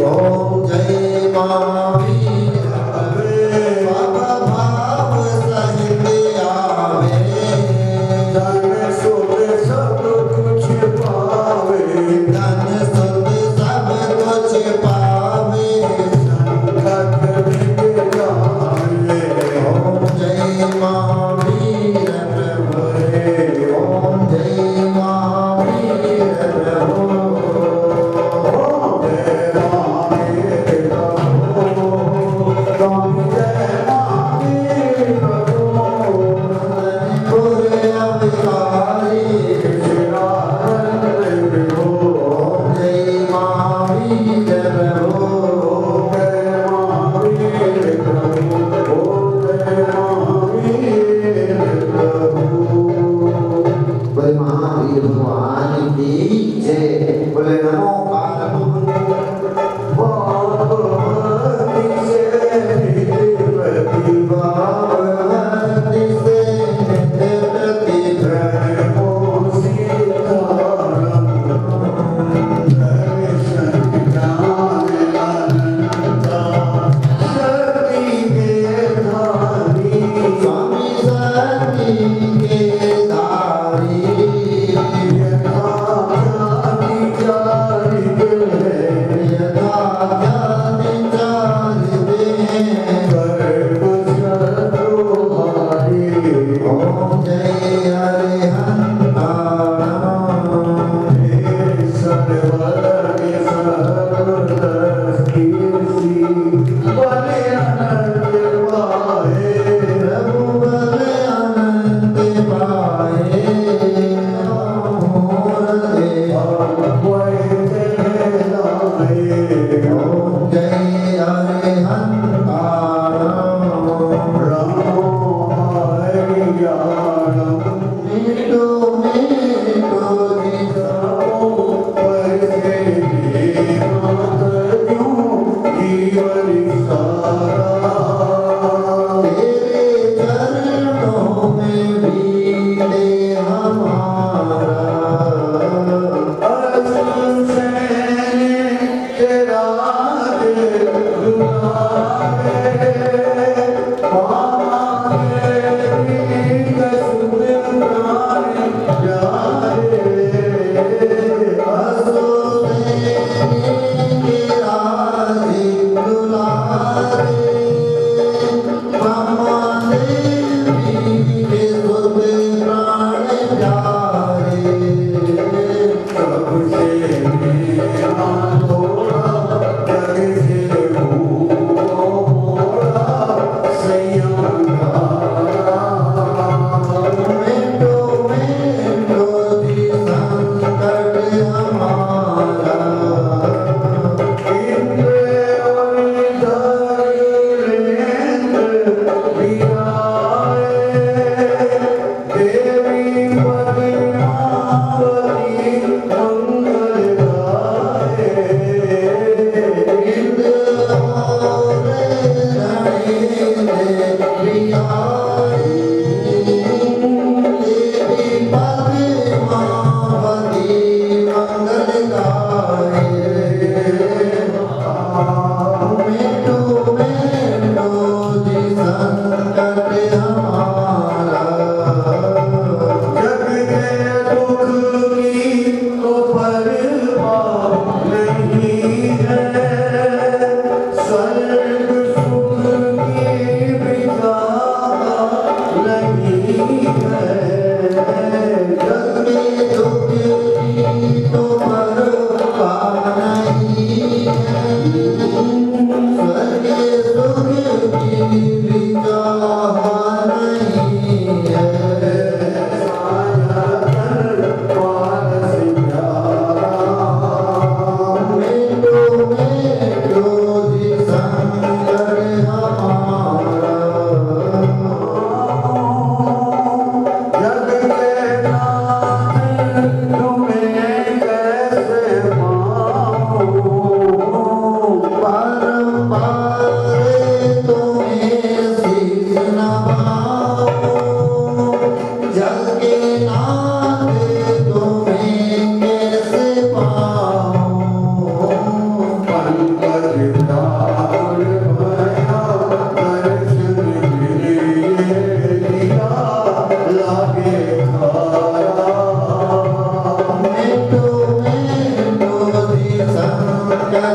ओम जय महावीर बाबा भाव सहित आवे धन सुख सब कुछ पावे धन सुख सब कुछ पावे संकट मिट जाए ओम जय महावीर प्रभु ओम जय महावीर प्रभु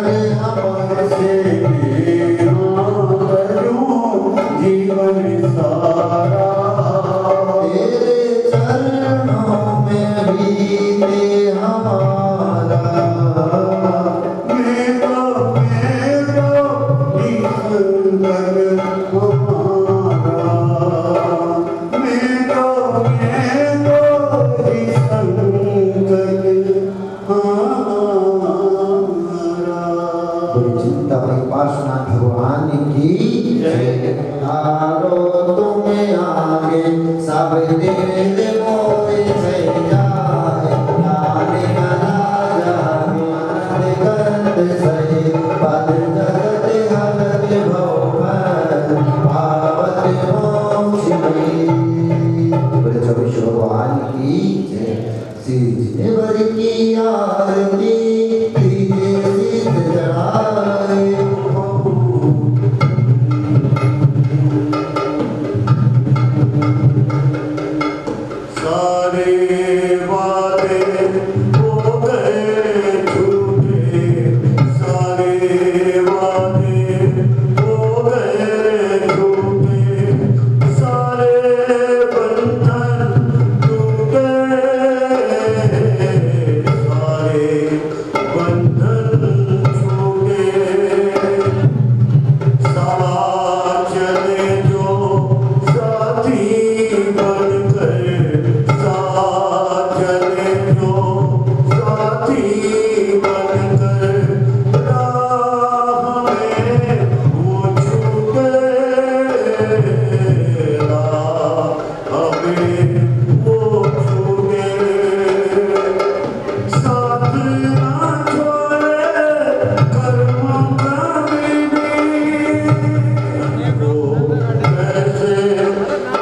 लगे हमसे जीवन सारा तेरे चरणों में बीते हमारा मेरा ही संगत हमारा मेरा ही संगत हमारा। बड़ी चिंता बड़ी उपासना भगवान की हारो तुम्हें आगे सब दिल मोए जाए नाने राजा आनंद गंध सही पद जगत हरत भवन पावत मोक्ष बड़े भगवान की जय। सिर की आरती सिद्ध जड़ाए सारे वादे हो गए झूठे सारे वादे हो गए झूठे सारे बंधन टूटे सारे बंधन छूटे साथ चले जो साथी बनकर साथ चले जो साथी बनकर राह में वो छूटे राह में वो छूटे साथ ना छोड़े कर्मों का कैसे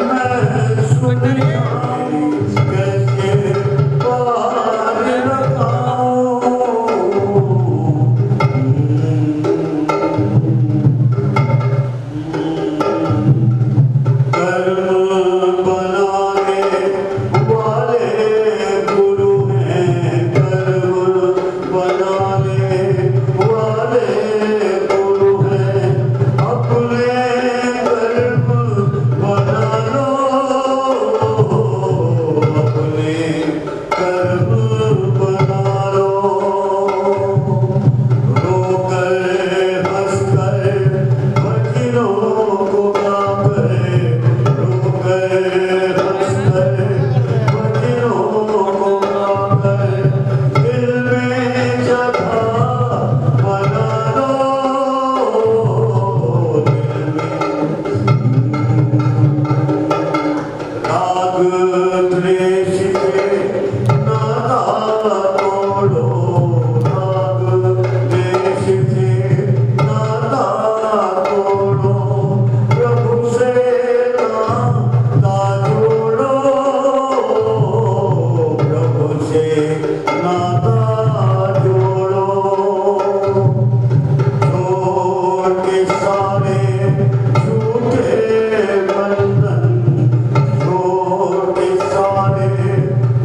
मैं सुन जाऊं कैसे पार कर्म बनाने वाले गुरु हैं कर्म बनाने वाले गुरु हैं अपने कर्म बना लो अपने कर्म बना लो रोकर हंसकर भजनों को गाकर रोकर हंसकर भजनों को गाकर दिल में जगह बना लो दिल में राग द्वेष से नाता तोड़ो राग द्वेष से नाता तोड़ो प्रभु से नाता जोड़ो प्रभु से नाता जोड़ो छोड़ के सारे झूठे बंधन छोड़ के सारे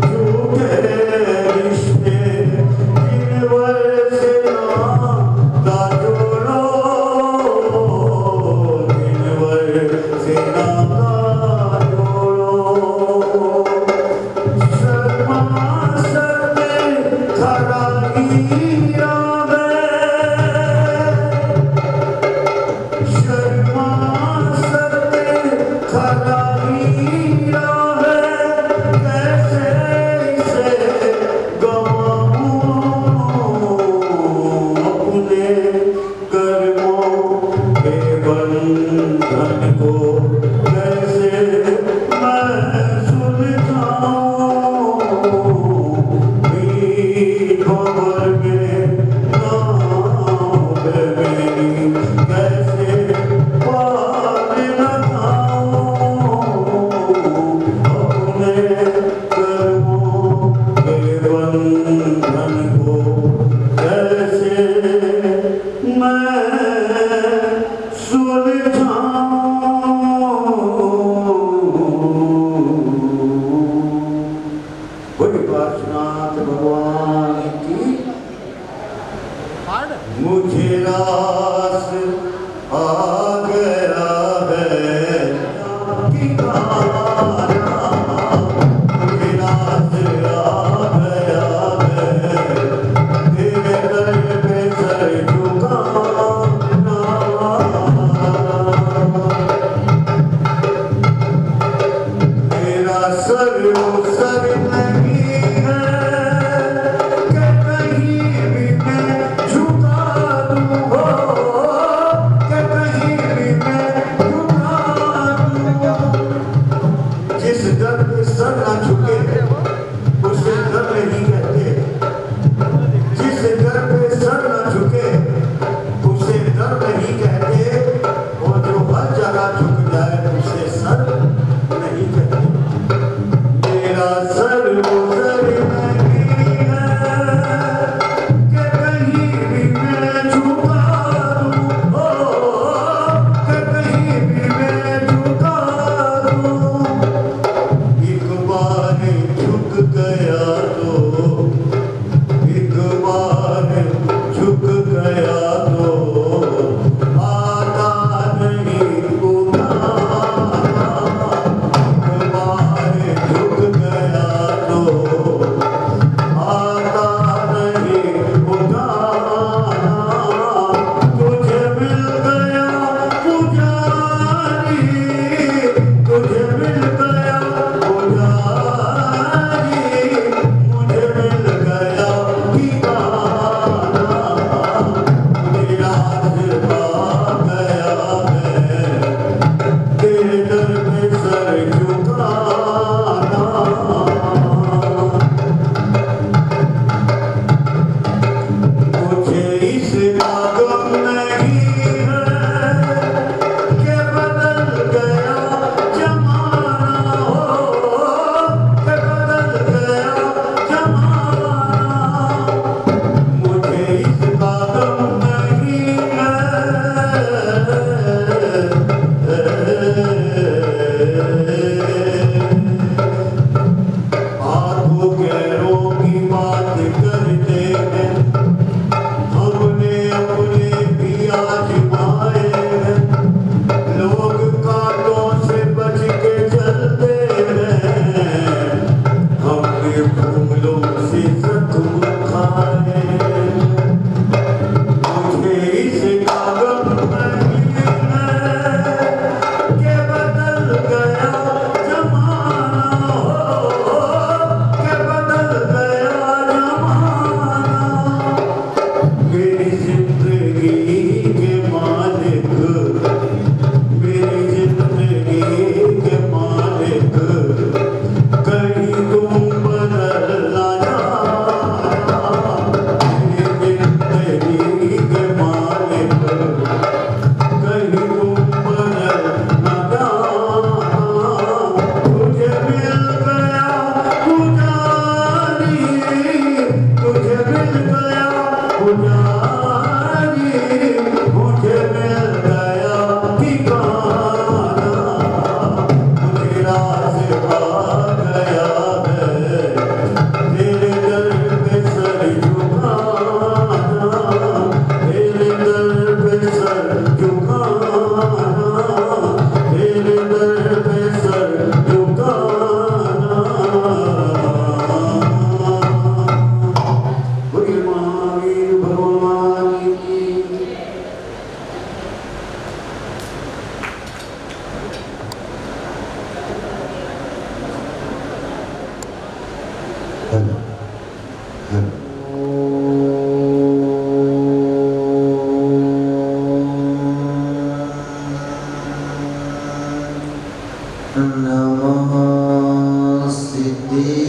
झूठे रिश्ते गिरवर से नाता जोड़ो गिरवर से नाता जोड़ो शर्मा सत्य खड़ा हीरा है शर्मा सत्य खड़ा हीरा है कैसे इसे गवाऊं अपने कर्मों के बंधन को कैसे मैं सुलझाऊं खबर में नाव मेरी कैसे पार लगाऊं अपने कर्मों के बंधन को कैसे मैं सुलझाऊं। मुझे रास आ गया है किनारा, मुझे रास आ गया है तेरे दर पे सर झुकाना। मेरा सर वो सर नहीं है कि कहीं भी मैं झुका दूँ, हो कि कहीं भी मैं झुका दूँ। जिस दर पे सर ना झुके उसे दर नहीं कहते, जिस दर पे सर ना झुके उसे दर नहीं कहते, और जो हर जगह झुक जाए उसे सर नहीं कहते। मेरा सर वो सर नहीं है कि कहीं भी मैं झुका दूँ, हो कि कहीं भी मैं झुका दूँ। एक बार झुक गया तो, एक बार झुक गया तो आता नहीं उठाना। एक बार झुक गया तो आता नहीं उठाना। तुझे मिल गया पुजारी, तुझे मिल गया पुजारी, मुझे मिल गया ठिकाना। मुझे राज आ गया है तेरे दर पे सर झुकाना। मुझे इसका गम नहीं है कि बदल गया जमाना, हो कि बदल गया जमाना। मुझे इसका गम नहीं है। आंखों गैरों की बात करते हैं, हमने अपने भी आजमाए हैं। लोग कांटों से बच के चलते हैं, हमने फूलों से जख्म खाए। मुझे इसका गम नहीं है कि बदल गया जमाना, हो कि बदल गया जमाना। मेरी जिंदगी के मालिक, मेरी जिंदगी के मालिक, कहीं तुम बदल ना जाना। मेरी जिंदगी के मालिक, कहीं तुम बदल ना जाना। तुझे मिल गया पुजारी, तुझे मिल गया पुजारी, मुझे मिल गया ठिकाना। मुझे राज आ गया है तेरे दर पे सर झुकाना, तेरे दर पे सर झुकाना, तेरे दर पे सर झुकाना। बोलिए महावीर भगवान की। नमः सिद्धिभ्याम्।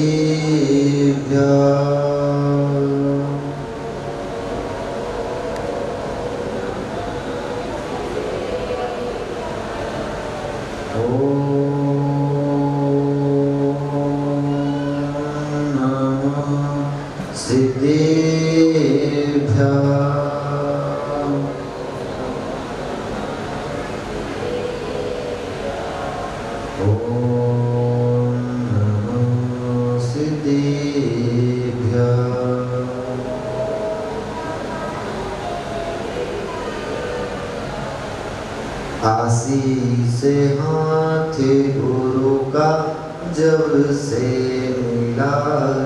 सिद्धिभ्याम्। सिद्धिभ्याम्। आशीष हाथ गुरु का जब से मिला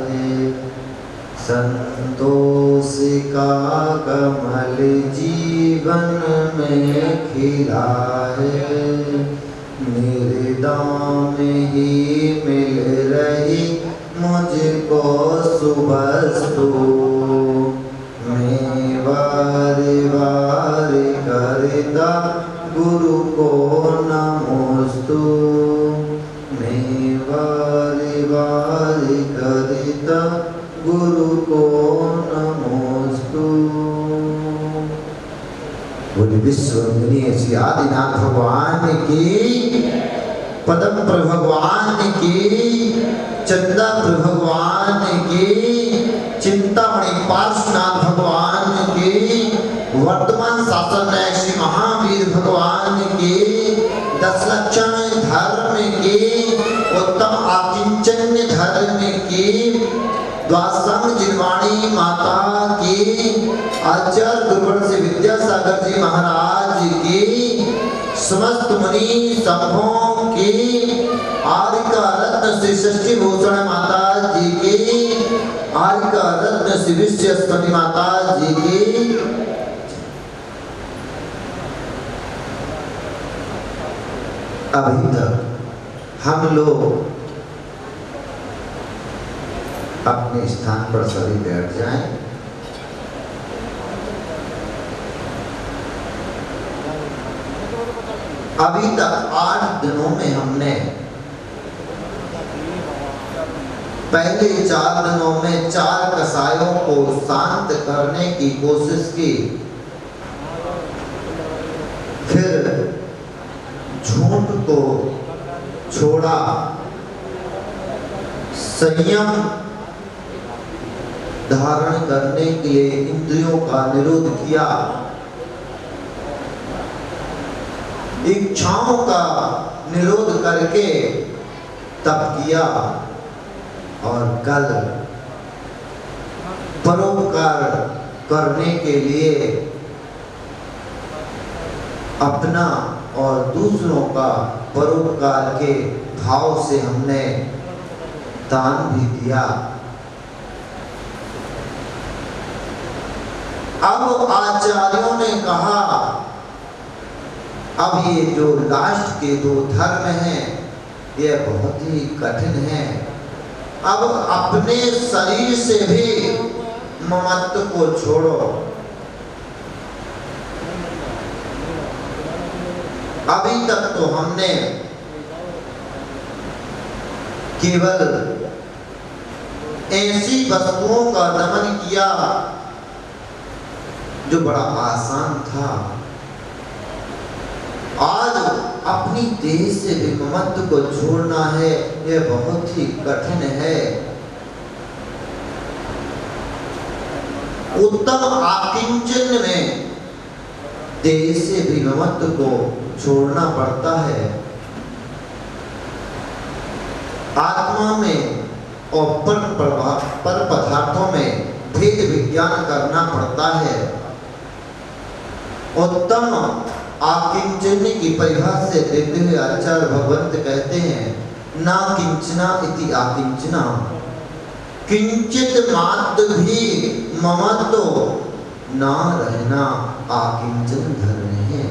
है, संतोष का कमल जीवन में खिला है। मेरे दाम ही मिल रही मुझको सुबस्तु, मैं बार बार करता गुरु को नमोस्तु, मैं बार बार करता गुरु को नमोस्तु। बोले विश्ववंदनीय श्री आदिनाथ भगवान की, पदम प्रभु भगवान की, चंदा प्रभु भगवान की, चिंतामणि पार्श्वनाथ भगवान की, वर्तमान शासन नायक श्री महावीर भगवान की, 10 लक्षण धर्म की, उत्तम आकिंचन्य धर्म की, द्वासंग जिनवाणी माता की, आचार्य गुरुवर से विद्यासागर जी महाराज की, समस्त मुनि संघों की, आदि का रत्न श्री षष्ठी भूषण माता जी की, आदि का रत्न श्री विश्वस्पति माता जी की। अभी तक हम लोग अपने स्थान पर सभी बैठ जाएं। अभी तक 8 दिनों में हमने पहले 4 दिनों में 4 कसायों को शांत करने की कोशिश की, फिर झूठ को छोड़ा, संयम धारण करने के लिए इंद्रियों का निरोध किया, इच्छाओं का निरोध करके तप किया, और कल परोपकार करने के लिए अपना और दूसरों का परोपकार के भाव से हमने दान भी दिया। अब आचार्यों ने कहा अब ये जो लास्ट के 2 धर्म हैं ये बहुत ही कठिन है। अब अपने शरीर से भी ममत्व को छोड़ो। अभी तक तो हमने केवल ऐसी वस्तुओं का दमन किया जो बड़ा आसान था। आज अपनी देह से भी ममत्व को छोड़ना है, यह बहुत ही कठिन है। उत्तम आकिंचन में देह से भी ममत्व को छोड़ना पड़ता है। आत्मा में और पर पदार्थों में भेद विज्ञान करना पड़ता है। उत्तम आकिंचन्य की परिभाषा से देते हुए आचार्य भगवंत कहते हैं ना किंचना इति आकिंचना, किंचित मात्र भी ममत्व ना रहना आकिंचन धर्म है।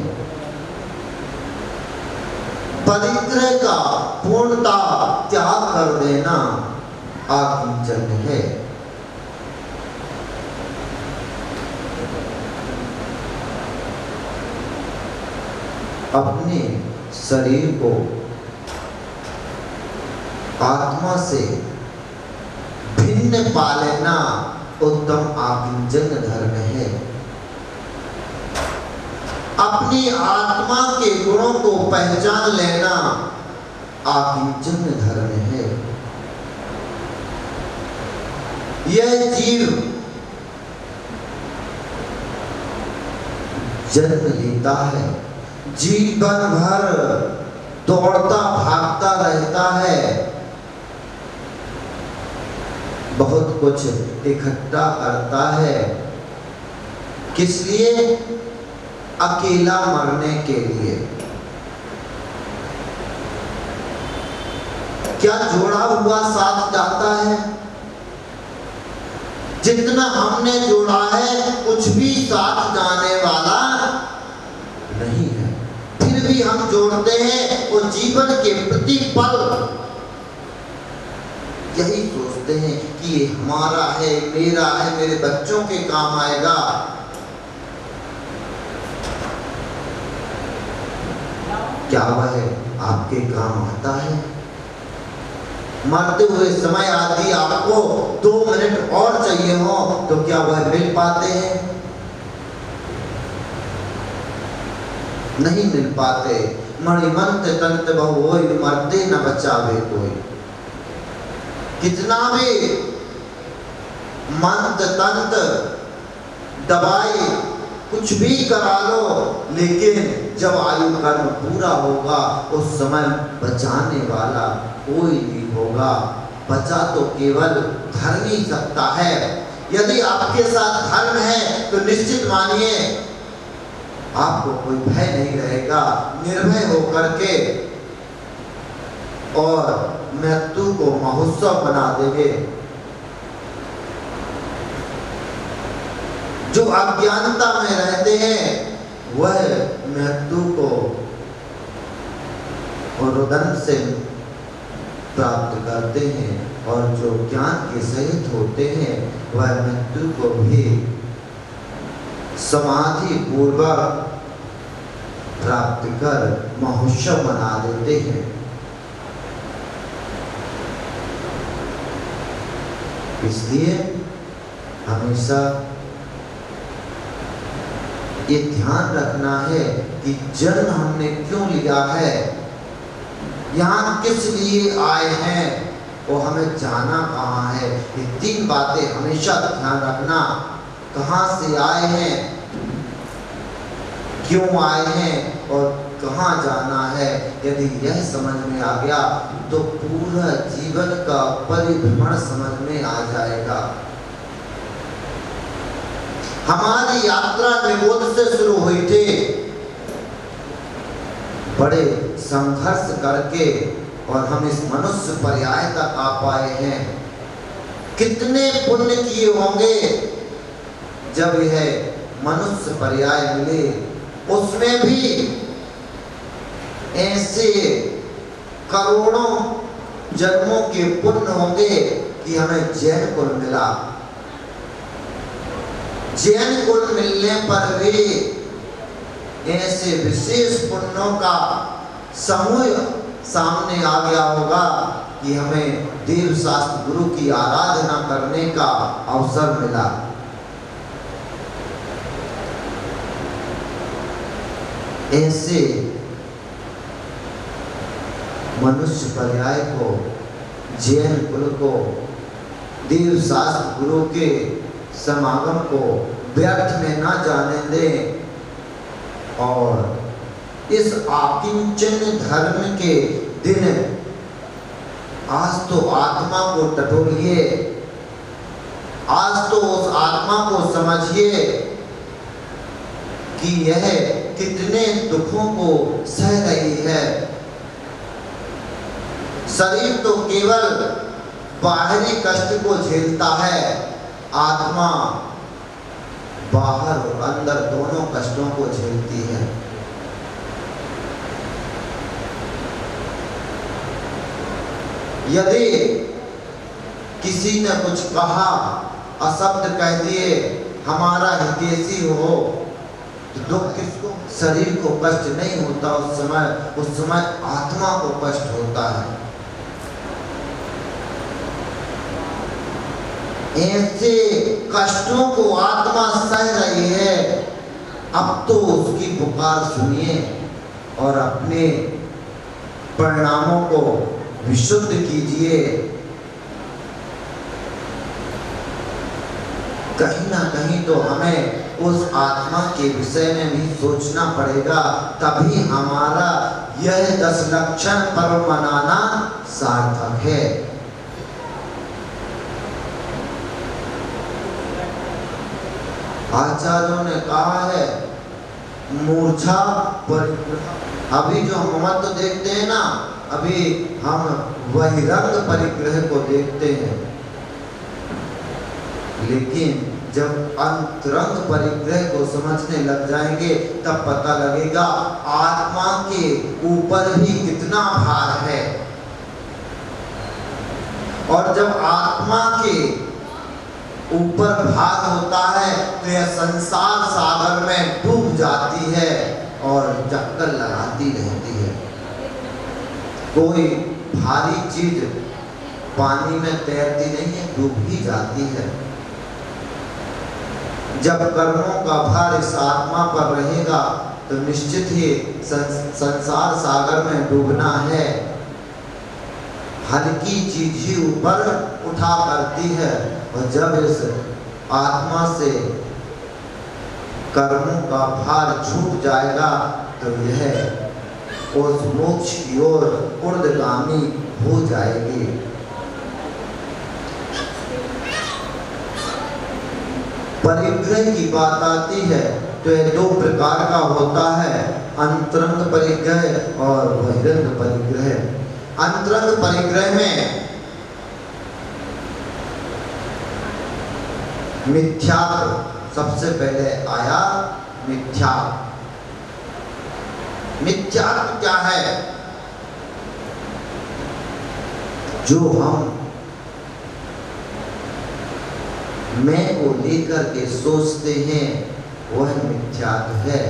परिग्रह का पूर्णता त्याग कर देना आकिंचन है। अपने शरीर को आत्मा से भिन्न पा लेना उत्तम आकिंचन धर्म है। अपनी आत्मा के गुणों को पहचान लेना आकिंचन धर्म है। यह जीव जन्म लेता है, जीवन भर दौड़ता भागता रहता है, बहुत कुछ इकट्ठा करता है। किस लिए? अकेला मरने के लिए। क्या जोड़ा हुआ साथ जाता है? जितना हमने जोड़ा है कुछ भी साथ जाने वाला नहीं है। फिर भी हम जोड़ते हैं और जीवन के प्रतिपल यही सोचते हैं कि ये हमारा है, मेरा है, मेरे बच्चों के काम आएगा। क्या वह आपके काम आता है? मरते हुए समय आदि आपको 2 मिनट और चाहिए हो तो क्या वह मिल पाते हैं? नहीं मिल पाते। मणिमंत तंत बहु होय, मरते न बचावे कोई। कितना भी मंत्र तंत्र दवाई कुछ भी करा लो, लेकिन जब आयु कर्म पूरा होगा उस समय बचाने वाला कोई नहीं होगा। बचा तो केवल धर्म ही सकता है। यदि आपके साथ धर्म है तो निश्चित मानिए आपको कोई भय नहीं रहेगा। निर्भय होकर के और मृत्यु को महोत्सव बना देंगे। जो अज्ञानता में रहते हैं वह मृत्यु को रुदन से प्राप्त करते हैं, और जो ज्ञान के सहित होते हैं वह मृत्यु को भी समाधि पूर्वक प्राप्त कर महोत्सव मना देते हैं। इसलिए हमेशा ये ध्यान रखना है कि जन्म हमने क्यों लिया है, यहाँ किस लिए आए हैं और हमें जाना कहाँ है। ये 3 बातें हमेशा ध्यान रखना। कहाँ से आए हैं, क्यों आए हैं और कहाँ जाना है। यदि यह समझ में आ गया तो पूरा जीवन का परिभ्रमण समझ में आ जाएगा। हमारी यात्रा निबोध से शुरू हुई थी, बड़े संघर्ष करके, और हम इस मनुष्य पर्याय तक आ पाए हैं। कितने पुण्य किए होंगे जब यह मनुष्य पर्याय मिले। उसमें भी ऐसे करोड़ों जन्मों के पुण्य होंगे कि हमें जैन कुल मिला। जैन कुल मिलने पर भी ऐसे विशेष पुण्यों का समूह सामने आ गया होगा कि हमें देव शास्त्र गुरु की आराधना करने का अवसर मिला। ऐसे मनुष्य पर्याय को, जैन कुल को, देव शास्त्र गुरु के समागम को व्यर्थ में ना जाने दें, और इस आकिंचन धर्म के दिन आज तो आत्मा को टटोलिए, आज तो उस आत्मा को समझिए कि यह कितने दुखों को सह रही है। शरीर तो केवल बाहरी कष्ट को झेलता है, आत्मा बाहर और अंदर दोनों कष्टों को झेलती है। यदि किसी ने कुछ कहा, अशब्द कह दिए, हमारा हितैषी हो, तो दुख किसको? शरीर को कष्ट नहीं होता, उस समय आत्मा को कष्ट होता है। ऐसे कष्टों को आत्मा सह रही है। अब तो उसकी पुकार सुनिए और अपने परिणामों को विशुद्ध कीजिए। कहीं ना कहीं तो हमें उस आत्मा के विषय में भी सोचना पड़ेगा, तभी हमारा यह 10 लक्षण पर्व मनाना सार्थक है। आचार्यों ने कहा है मूर्छा परिग्रह। अभी जो हम तो देखते हैं ना, अभी हम बहिरंग परिग्रह को देखते हैं, लेकिन जब अंतरंग परिग्रह को समझने लग जाएंगे तब पता लगेगा आत्मा के ऊपर भी कितना भार है। और जब आत्मा के ऊपर भार होता है तो यह संसार सागर में डूब जाती है और चक्कर लगाती रहती है। कोई भारी चीज पानी में तैरती नहीं है, डूब ही जाती है। जब कर्मों का भार इस आत्मा पर रहेगा तो निश्चित ही संसार सागर में डूबना है। हल्की चीज ही ऊपर उठा करती है, और जब इस आत्मा से कर्मों का भार छूट जाएगा तो यह उस मोक्ष की ओर ऊर्ध्वगामी हो जाएगी। परिग्रह की बात आती है तो यह दो प्रकार का होता है, अंतरंग परिग्रह और बहिरंग परिग्रह। अंतरंग परिग्रह में मिथ्यात्व सबसे पहले आया। मिथ्यात्व क्या है? जो हम मैं को लेकर के सोचते हैं वह मिथ्यात्व है।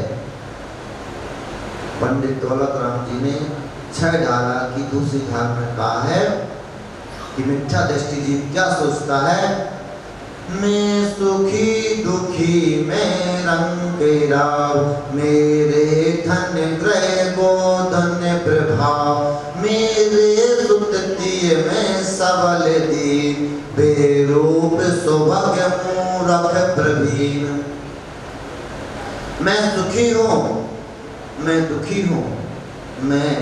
पंडित दौलत राम जी ने 6 धारा की दूसरी धारा में कहा है कि मिथ्या दृष्टि जीव क्या सोचता है? मैं सुखी दुखी मैं रंग राव, मेरे धन ग्रह को धन्य प्रभाव, मेरे सुततीय में सबल दीन, बेरूप सौभाग्य मूरख प्रवीण। मैं सुखी हूँ, मैं दुखी हूँ, मैं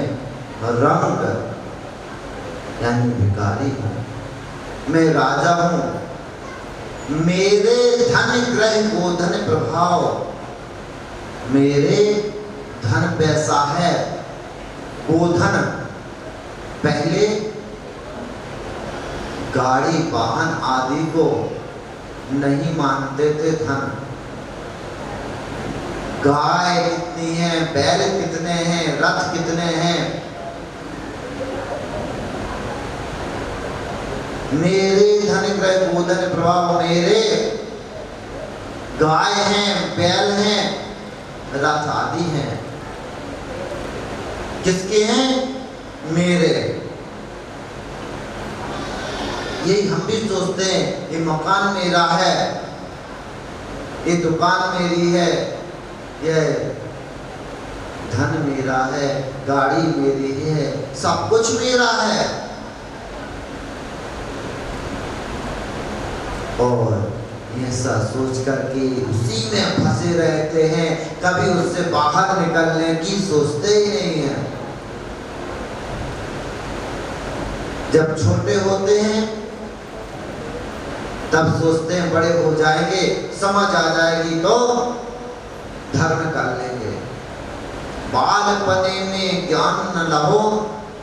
रंग यानी भिखारी हूँ, मैं राजा हूँ, मेरे धन ग्रह गोधन प्रभाव, मेरे धन पैसा है। गोधन पहले गाड़ी वाहन आदि को नहीं मानते थे धन। गाय कितनी है, बैल कितने हैं, रथ कितने हैं, मेरे धन ग्रह गोधन प्रभाव, मेरे गाय हैं, बैल हैं, रथ आदि हैं। किसके हैं? मेरे। यही हम भी सोचते हैं, ये मकान मेरा है, ये दुकान मेरी है, ये धन मेरा है, गाड़ी मेरी है, सब कुछ मेरा है। और ऐसा सोच करके उसी में फंसे रहते हैं, कभी उससे बाहर निकलने की सोचते ही नहीं है। जब छोटे होते हैं तब सोचते हैं बड़े हो जाएंगे, समझ आ जाएगी तो धर्म कर लेंगे। बालपने में ज्ञान न लहो,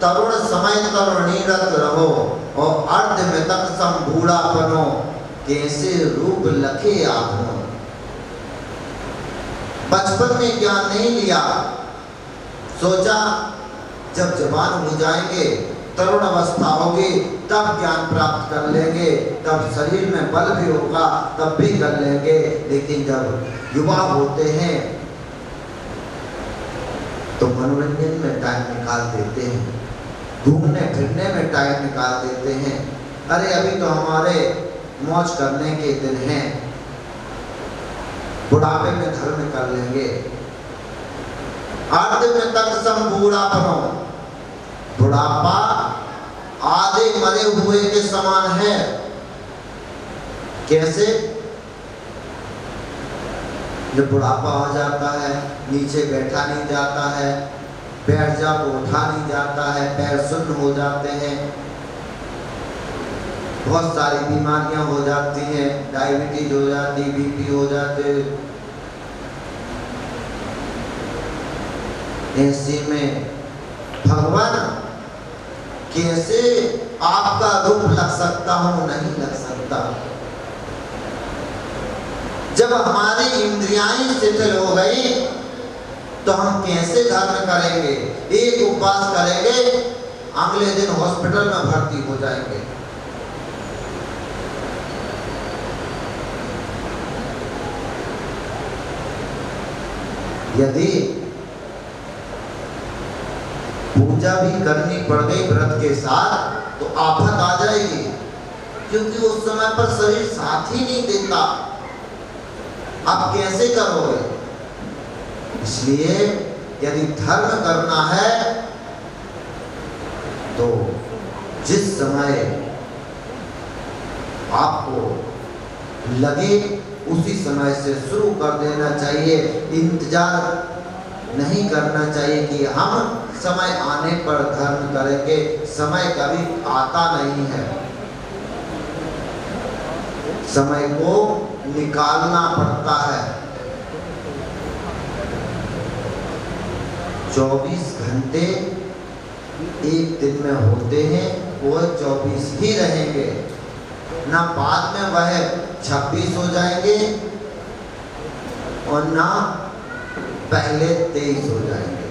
तरुण समय तरुणीरत रहो, और अर्ध में तक संभूढ़ापनो, कैसे रूप लखे आपो। बचपन में ज्ञान नहीं लिया, सोचा जब जवान हो जाएंगे, तरुण अवस्था होगी, तब ज्ञान प्राप्त कर लेंगे, तब शरीर में बल भी होगा, तब भी कर लेंगे। लेकिन जब युवा होते हैं तो मनोरंजन में टाइम निकाल देते हैं, घूमने फिरने में टाइम निकाल देते हैं। अरे अभी तो हमारे मौज करने के दिन हैं, बुढ़ापे में धर्म कर लेंगे। अर्ध में तक संबूढ़ापनो, बुढ़ापा आधे मरे हुए के समान है। कैसे? जब बुढ़ापा हो जाता है, नीचे बैठा नहीं जाता है, बैठ जा तो उठा नहीं जाता है, पैर सुन्न हो जाते हैं, बहुत सारी बीमारियां हो जाती हैं, डायबिटीज हो जाती, बीपी हो जाते। ऐसे में भगवान कैसे आपका रूप लग सकता हूं? नहीं लग सकता। जब हमारी इंद्रियां शिथिल हो गई तो हम कैसे धर्म करेंगे? एक उपवास करेंगे, अगले दिन हॉस्पिटल में भर्ती हो जाएंगे। यदि पूजा भी करनी पड़ गई व्रत के साथ तो आफत आ जाएगी, क्योंकि उस समय पर शरीर साथ ही नहीं देता। आप कैसे करोगे? इसलिए यदि धर्म करना है तो जिस समय आपको लगे उसी समय से शुरू कर देना चाहिए। इंतजार नहीं करना चाहिए कि हम समय आने पर धर्म करेंगे। समय कभी आता नहीं है, समय को निकालना पड़ता है। 24 घंटे एक दिन में होते हैं, वो 24 ही रहेंगे ना, बाद में वह 26 हो जाएंगे और ना पहले 23 हो जाएंगे।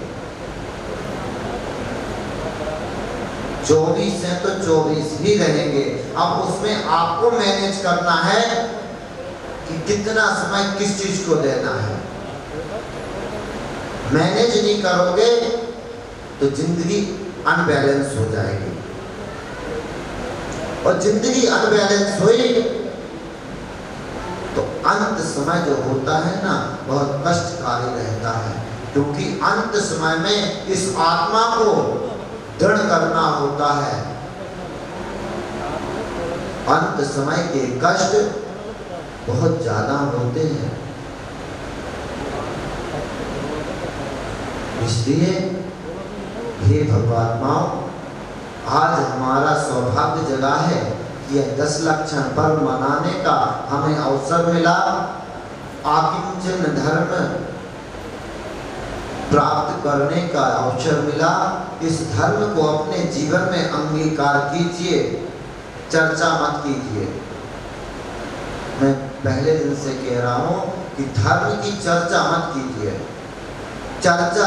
24 है तो 24 ही रहेंगे। अब उसमें आपको मैनेज करना है कि कितना समय किस चीज को देना है। मैनेज नहीं करोगे तो जिंदगी अनबैलेंस हो जाएगी, और जिंदगी अनबैलेंस हुई तो अंत समय जो होता है ना, बहुत कष्टकारी रहता है। क्योंकि अंत समय में इस आत्मा को दृढ़ करना होता है। अंत समय के कष्ट बहुत ज्यादा होते हैं। इसलिए हे भगवात्माओं, आज हमारा सौभाग्य जगा है कि यह 10 लक्षण पर्व मनाने का हमें अवसर मिला। आकिंचन धर्म प्राप्त करने का अवसर मिला। इस धर्म को अपने जीवन में अंगीकार कीजिए, चर्चा मत कीजिए। मैं पहले दिन से कह रहा हूं कि धर्म की चर्चा मत कीजिए। चर्चा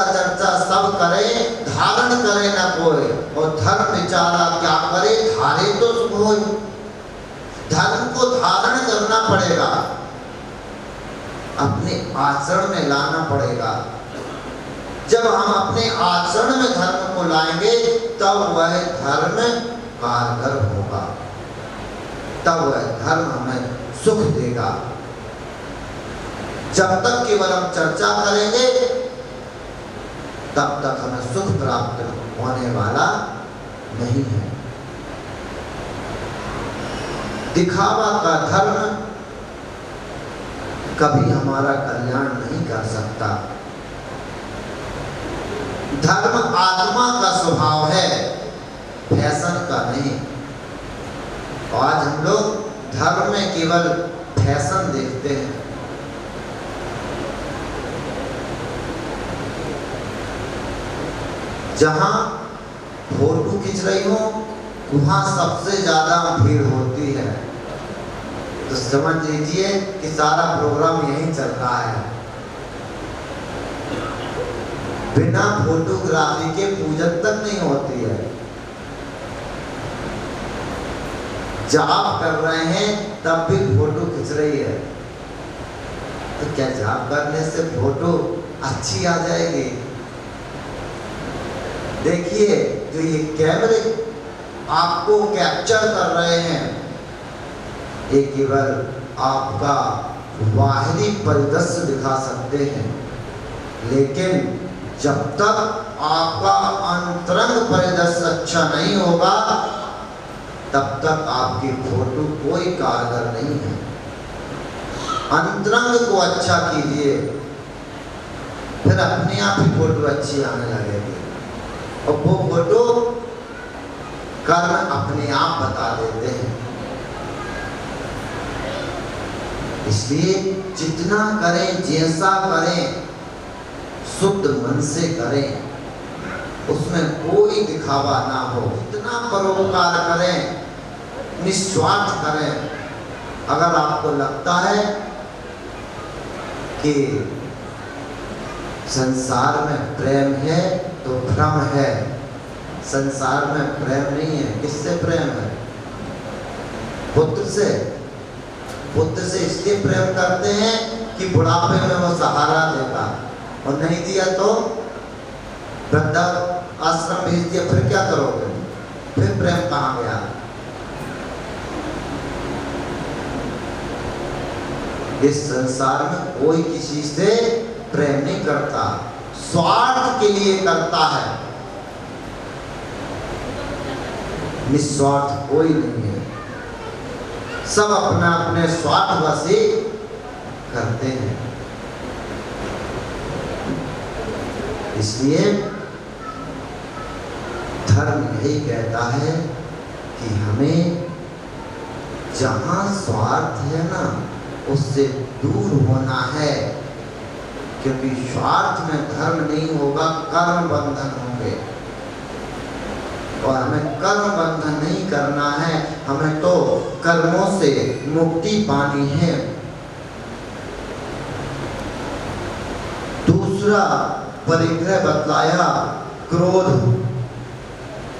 सब करे, धारण करे न कोई, और धर्म विचारा क्या करे, धारे तो सुख होय। धर्म को धारण करना पड़ेगा, अपने आचरण में लाना पड़ेगा। जब हम अपने आचरण में धर्म को लाएंगे तब वह धर्म कारगर होगा, तब वह धर्म हमें सुख देगा। जब तक केवल हम चर्चा करेंगे तब तक हमें सुख प्राप्त होने वाला नहीं है। दिखावा का धर्म कभी हमारा कल्याण नहीं कर सकता। धर्म आत्मा का स्वभाव है, फैशन का नहीं। आज हम लोग धर्म में केवल फैशन देखते हैं। जहां फोटो खींच रही हो वहां सबसे ज्यादा भीड़ होती है, तो समझ लीजिए कि सारा प्रोग्राम यहीं चल रहा है। बिना फोटोग्राफी के पूजन तक नहीं होती है। जाप कर रहे हैं तब भी फोटो खींच रही है, तो क्या जाप करने से फोटो अच्छी आ जाएगी? देखिए, जो ये कैमरे आपको कैप्चर कर रहे हैं, ये केवल आपका बाहरी परिदृश्य दिखा सकते हैं, लेकिन जब तक आपका अंतरंग परिदृश्य अच्छा नहीं होगा तब तक आपकी फोटो कोई कारगर नहीं है। अंतरंग को अच्छा कीजिए, फिर अपने आप ही फोटो अच्छी आने लगेगी, और वो फोटो कर्म अपने आप बता देते हैं। इसलिए जितना करें, जैसा करें, शुद्ध मन से करें। उसमें कोई दिखावा ना हो, इतना परोपकार करें, निस्वार्थ करें। अगर आपको लगता है कि संसार में प्रेम है तो भ्रम है, संसार में प्रेम नहीं है। किससे प्रेम है? पुत्र से। पुत्र से इसलिए प्रेम करते हैं कि बुढ़ापे में वो सहारा देगा, और नहीं दिया तो वृद्धा आश्रम भेज दिया, फिर क्या करोगे? फिर प्रेम कहाँ गया? इस संसार में कोई किसी से प्रेम नहीं करता, स्वार्थ के लिए करता है। निस्वार्थ कोई नहीं है, सब अपना अपने स्वार्थ वशी करते हैं। इसलिए धर्म यही कहता है कि हमें जहां स्वार्थ है ना, उससे दूर होना है, क्योंकि स्वार्थ में धर्म नहीं होगा, कर्म बंधन होंगे, और हमें कर्म बंधन नहीं करना है, हमें तो कर्मों से मुक्ति पानी है। दूसरा परिग्रह बतलाया, क्रोध,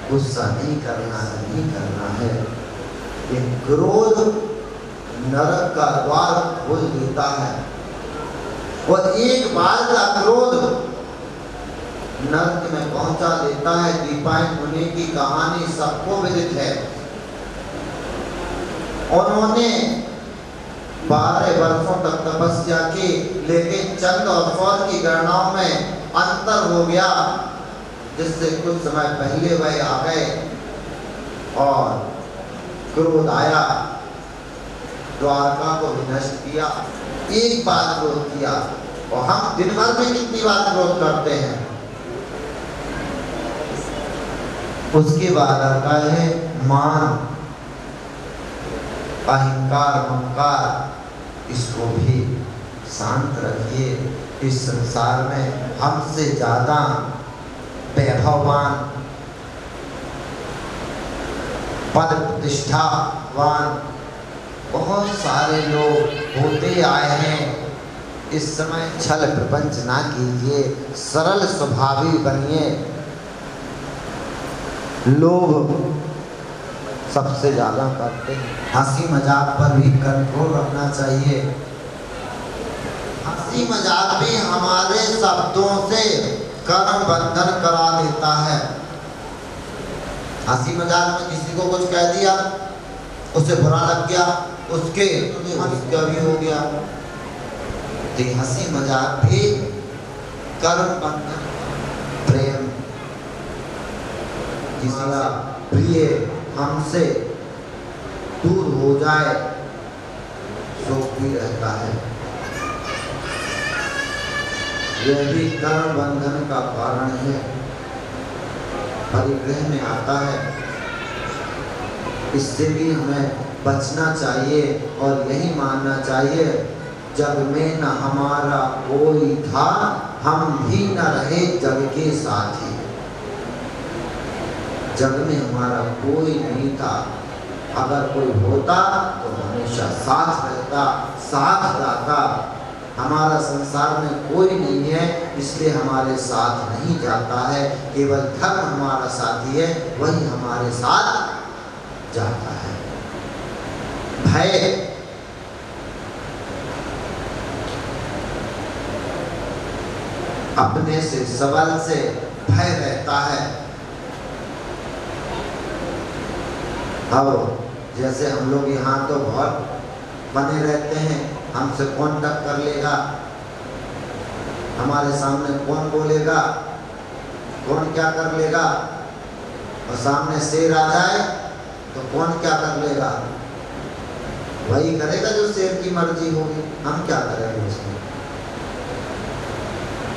गुस्सा नहीं करना है। ये क्रोध नरक का द्वार खोल देता है, और एक बार का क्रोध नरक में पहुंचा देता है। दीपायन मुनि की कहानी सबको विदित है। उन्होंने 12 वर्षों तक तपस्या की, लेकिन चंद्र और सौर की गणनाओं में अंतर हो गया, जिससे कुछ समय पहले वह आ गए और क्रोध आया, द्वारका को विनष्ट किया। एक बार क्रोध किया, और हम दिन भर में कितनी बार क्रोध करते हैं। उसके बाद आता है मान, अहंकार, ममकार। इसको भी शांत रखिए। इस संसार में हमसे ज्यादा वैभववान, पद प्रतिष्ठावान बहुत सारे लोग होते आए हैं। इस समय छल प्रपंच ना कीजिए, सरल स्वभावी बनिए। लोग सबसे ज्यादा करते हैं। हंसी मजाक पर भी कंट्रोल रखना चाहिए। हंसी मजाक भी हमारे शब्दों से कर्म बंधन करा देता है। हंसी मजाक में किसी को कुछ कह दिया, उसे बुरा लग गया, उसके क्या भी हो गया। तो हंसी मजाक भी कर्म बंधन, प्रेम, किसी का प्रिय हमसे दूर हो जाए शोक भी रहता है। यह भी कर्म बंधन का कारण है, परिग्रह में आता है। इससे भी हमें बचना चाहिए और यही मानना चाहिए, जग में न हमारा कोई था, हम भी न रहे जग के साथी। जग में हमारा कोई नहीं था, अगर कोई होता तो हमेशा साथ रहता, साथ रहता। हमारा संसार में कोई नहीं है, इसलिए हमारे साथ नहीं जाता है। केवल धर्म हमारा साथी है, वही हमारे साथ जाता है। भय, अपने से सबल से भय रहता है। अब जैसे हम लोग यहाँ तो बहुत बने रहते हैं, हमसे कौन टक्कर लेगा, हमारे सामने कौन बोलेगा, कौन क्या कर लेगा, और सामने शेर आ जाए तो कौन क्या कर लेगा, वही करेगा जो शेर की मर्जी होगी, हम क्या करेंगे उसमें।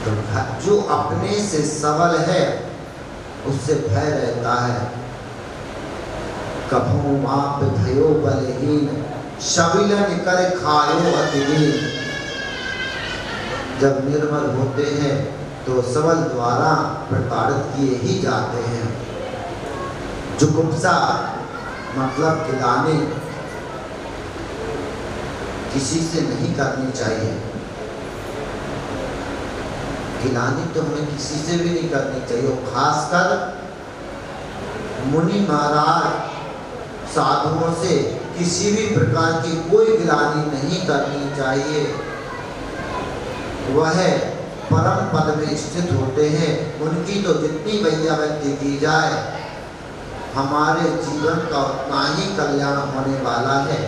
तो जो अपने से सबल है उससे भय रहता है। कभू माप भयो बलहीन, शबिलन कर खायो अतिदीन। जब निर्बल होते हैं तो सबल द्वारा प्रताड़ित किए ही जाते हैं। जुगुप्सा मतलब गिलानी किसी से नहीं करनी चाहिए। गिलानी तो हमें किसी से भी नहीं करनी चाहिए, खासकर मुनि महाराज साधुओं से किसी भी प्रकार की कोई गिलानी नहीं करनी चाहिए। वह परम पद में स्थित होते हैं, उनकी तो जितनी वैयावृत्ति की जाए हमारे जीवन का उतना ही कल्याण होने वाला है।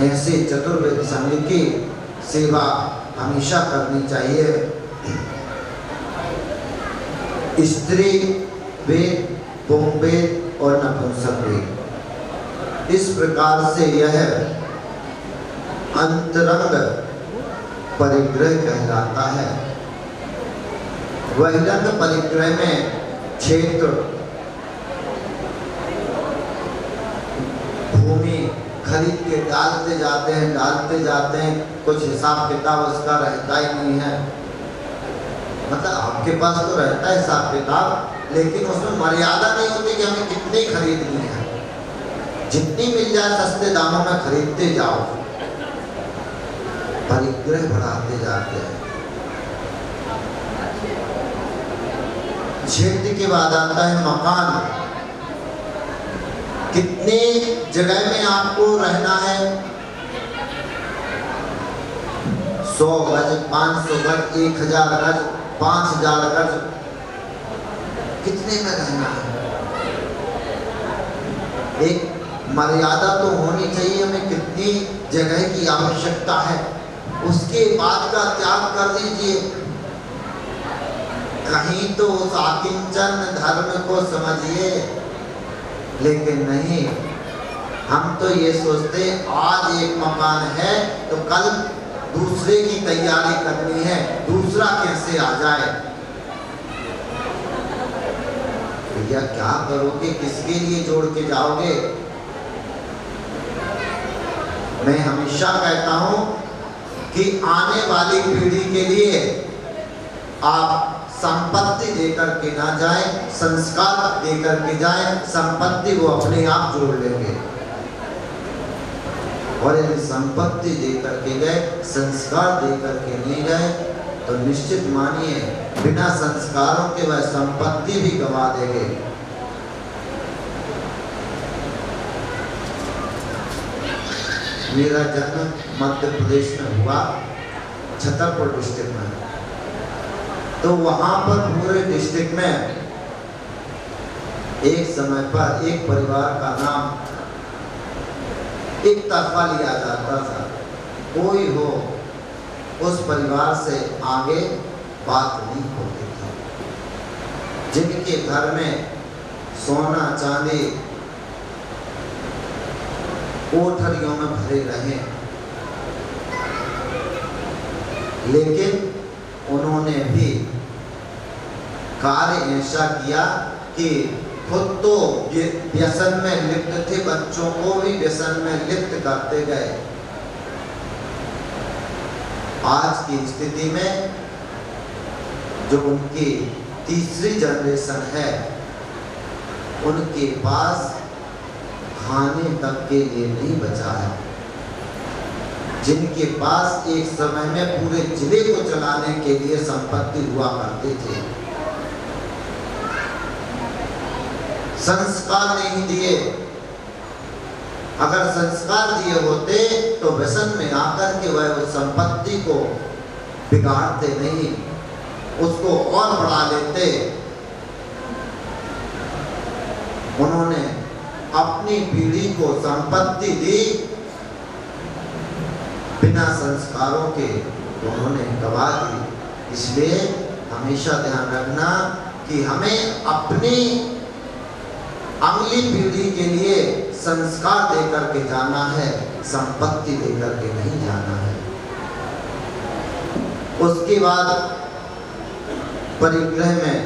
ऐसे चतुर्वेद संघ की सेवा हमेशा करनी चाहिए। स्त्री वेद, पुंवेद और नपुंसक वेद, इस प्रकार से यह अंतरंग परिग्रह कहलाता है। बहिरंग परिग्रह में क्षेत्र, भूमि खरीद के डालते जाते हैं, कुछ हिसाब किताब उसका रहता ही नहीं है। मतलब आपके पास तो रहता है हिसाब किताब, लेकिन उसमें मर्यादा नहीं होती कि हमें कितनी खरीदनी है। जितनी मिल जाए सस्ते दामों में खरीदते जाओ, परिग्रह बढ़ाते जाते हैं। क्षेत्र के बाद आता है मकान। कितने जगह में आपको रहना है? 100 गज, 500 गज, 1000 गज, 5000 गज, कितने में रहना है? एक मर्यादा तो होनी चाहिए, हमें कितनी जगह की आवश्यकता है, उसके बाद का त्याग कर दीजिए। कहीं तो उस आकिंचन धर्म को समझिए, लेकिन नहीं, हम तो ये सोचते आज एक मकान है तो कल दूसरे की तैयारी करनी है, दूसरा कैसे आ जाए। भैया क्या करोगे, किसके लिए जोड़ के जाओगे? मैं हमेशा कहता हूं कि आने वाली पीढ़ी के लिए आप संपत्ति देकर के ना जाएं, संस्कार देकर के जाएं। संपत्ति वो अपने आप जोड़ लेंगे, और यदि संपत्ति देकर के गए, संस्कार देकर के नहीं गए, तो निश्चित मानिए बिना संस्कारों के वह संपत्ति भी गंवा देंगे। मेरा जन्म मध्य प्रदेश में हुआ, छतरपुर डिस्ट्रिक्ट में। तो वहां पर पूरे डिस्ट्रिक्ट में एक समय पर एक परिवार का नाम एक तरफा लिया जाता था। कोई हो, उस परिवार से आगे बात नहीं होती थी। जिनके घर में सोना चांदी कोठरियों में भरे रहे, लेकिन उन्होंने भी कार्य ऐसा किया कि खुद तो व्यसन में लिप्त थे, बच्चों को भी व्यसन में लिप्त करते गए। आज की स्थिति में जो उनकी तीसरी जनरेशन है, उनके पास खाने तक के लिए नहीं बचा है। जिनके पास एक समय में पूरे जिले को चलाने के लिए संपत्ति हुआ करते थे, संस्कार नहीं दिए। अगर संस्कार दिए होते तो व्यसन में आकर के वह उस संपत्ति को बिगाड़ते नहीं, उसको और बढ़ा लेते। उन्होंने अपनी पीढ़ी को संपत्ति दी, बिना संस्कारों के उन्होंने गवा दी। इसलिए हमेशा ध्यान रखना कि हमें अपनी अगली पीढ़ी के लिए संस्कार देकर के जाना है, संपत्ति देकर के नहीं जाना है। उसके बाद परिग्रह में,